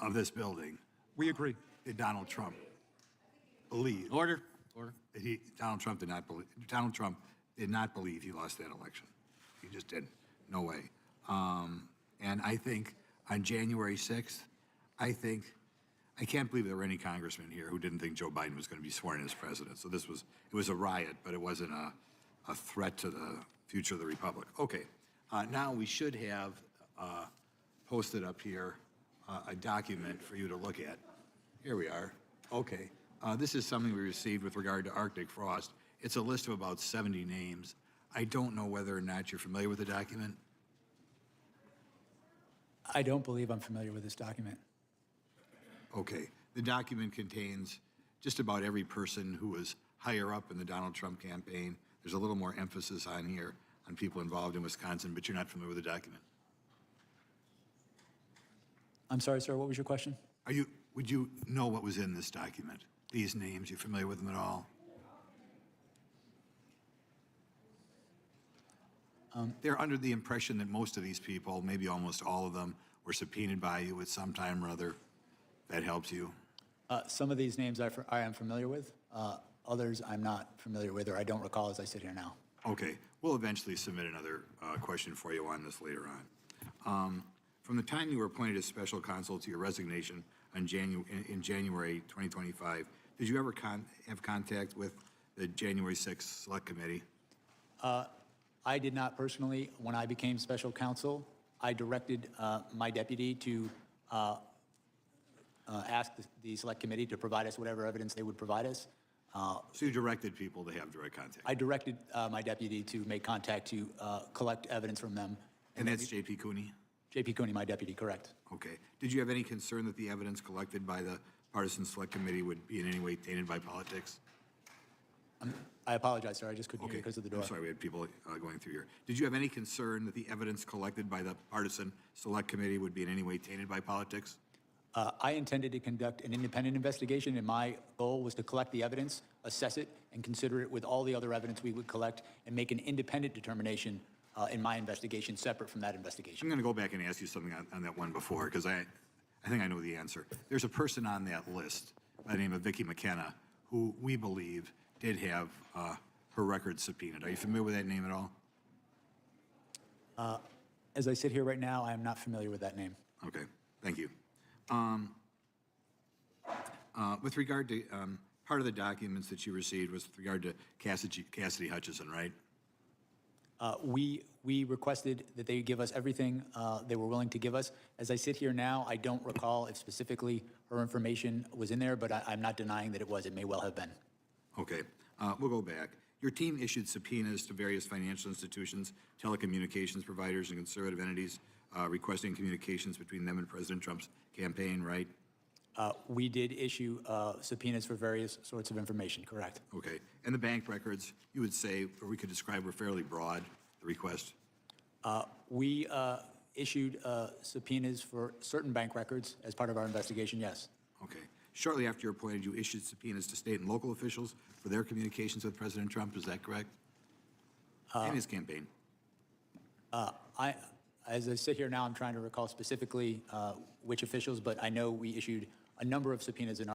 of this building. We agree. That Donald Trump believed. Order. Donald Trump did not believe. Donald Trump did not believe he lost that election. He just didn't. No way. And I think on January 6th, I can't believe there were any congressmen here who didn't think Joe Biden was going to be sworn in as president. So it was a riot, but it wasn't a threat to the future of the republic. Okay. Now we should have posted up here a document for you to look at. Here we are. Okay. This is something we received with regard to Arctic frost. It's a list of about 70 names. I don't know whether or not you're familiar with the document. I don't believe I'm familiar with this document. Okay. The document contains just about every person who was higher up in the Donald Trump campaign. There's a little more emphasis on here on people involved in Wisconsin, but you're not familiar with the document. I'm sorry, sir, what was your question? Would you know what was in this document? These names, you familiar with them at all? They're under the impression that most of these people, maybe almost all of them, were subpoenaed by you at some time or other. That helps you. Some of these names I am familiar with. Others I'm not familiar with, or I don't recall as I sit here now. Okay. We'll eventually submit another question for you on this later on. From the time you were appointed as special counsel to your resignation in January 2025, did you ever have contact with the January 6th Select Committee? I did not personally. When I became special counsel, I directed my deputy to ask the Select Committee to provide us whatever evidence they would provide us. So you directed people to have direct contact? I directed my deputy to make contact to collect evidence from them. And that's J.P. Cooney? J.P. Cooney, my deputy, correct. Okay. Did you have any concern that the evidence collected by the Partisan Select Committee would be in any way tainted by politics? I apologize, sir. I just couldn't hear Okay. you because of the door. I'm sorry, we had people going through here. Did you have any concern that the evidence collected by the Partisan Select Committee would be in any way tainted by politics? I intended to conduct an independent investigation, and my goal was to collect the evidence, assess it, and consider it with all the other evidence we would collect, and make an independent determination in my investigation separate from that investigation. I'm going to go back and ask you something on that one before, because I think I know the answer. There's a person on that list by the name of Vicki McKenna who we believe did have her records subpoenaed. Are you familiar with that name at all? As I sit here right now, I am not familiar with that name. Okay, thank you. With regard to part of the documents that you received was with regard to Cassidy Hutchison, right? We requested that they give us everything they were willing to give us. As I sit here now, I don't recall if specifically her information was in there, but I'm not denying that it was. It may well have been. Okay, we'll go back. Your team issued subpoenas to various financial institutions, telecommunications providers, and conservative entities requesting communications between them and President Trump's campaign, right? We did issue subpoenas for various sorts of information, correct? Okay, and the bank records, you would say, or we could describe, were fairly broad, the request? We issued subpoenas for certain bank records as part of our investigation, yes. Okay. Shortly after you're appointed, you issued subpoenas to state and local officials for their communications with President Trump, is that correct? And his campaign. As I sit here now, I'm trying to recall specifically which officials, but I know we issued a number of subpoenas in our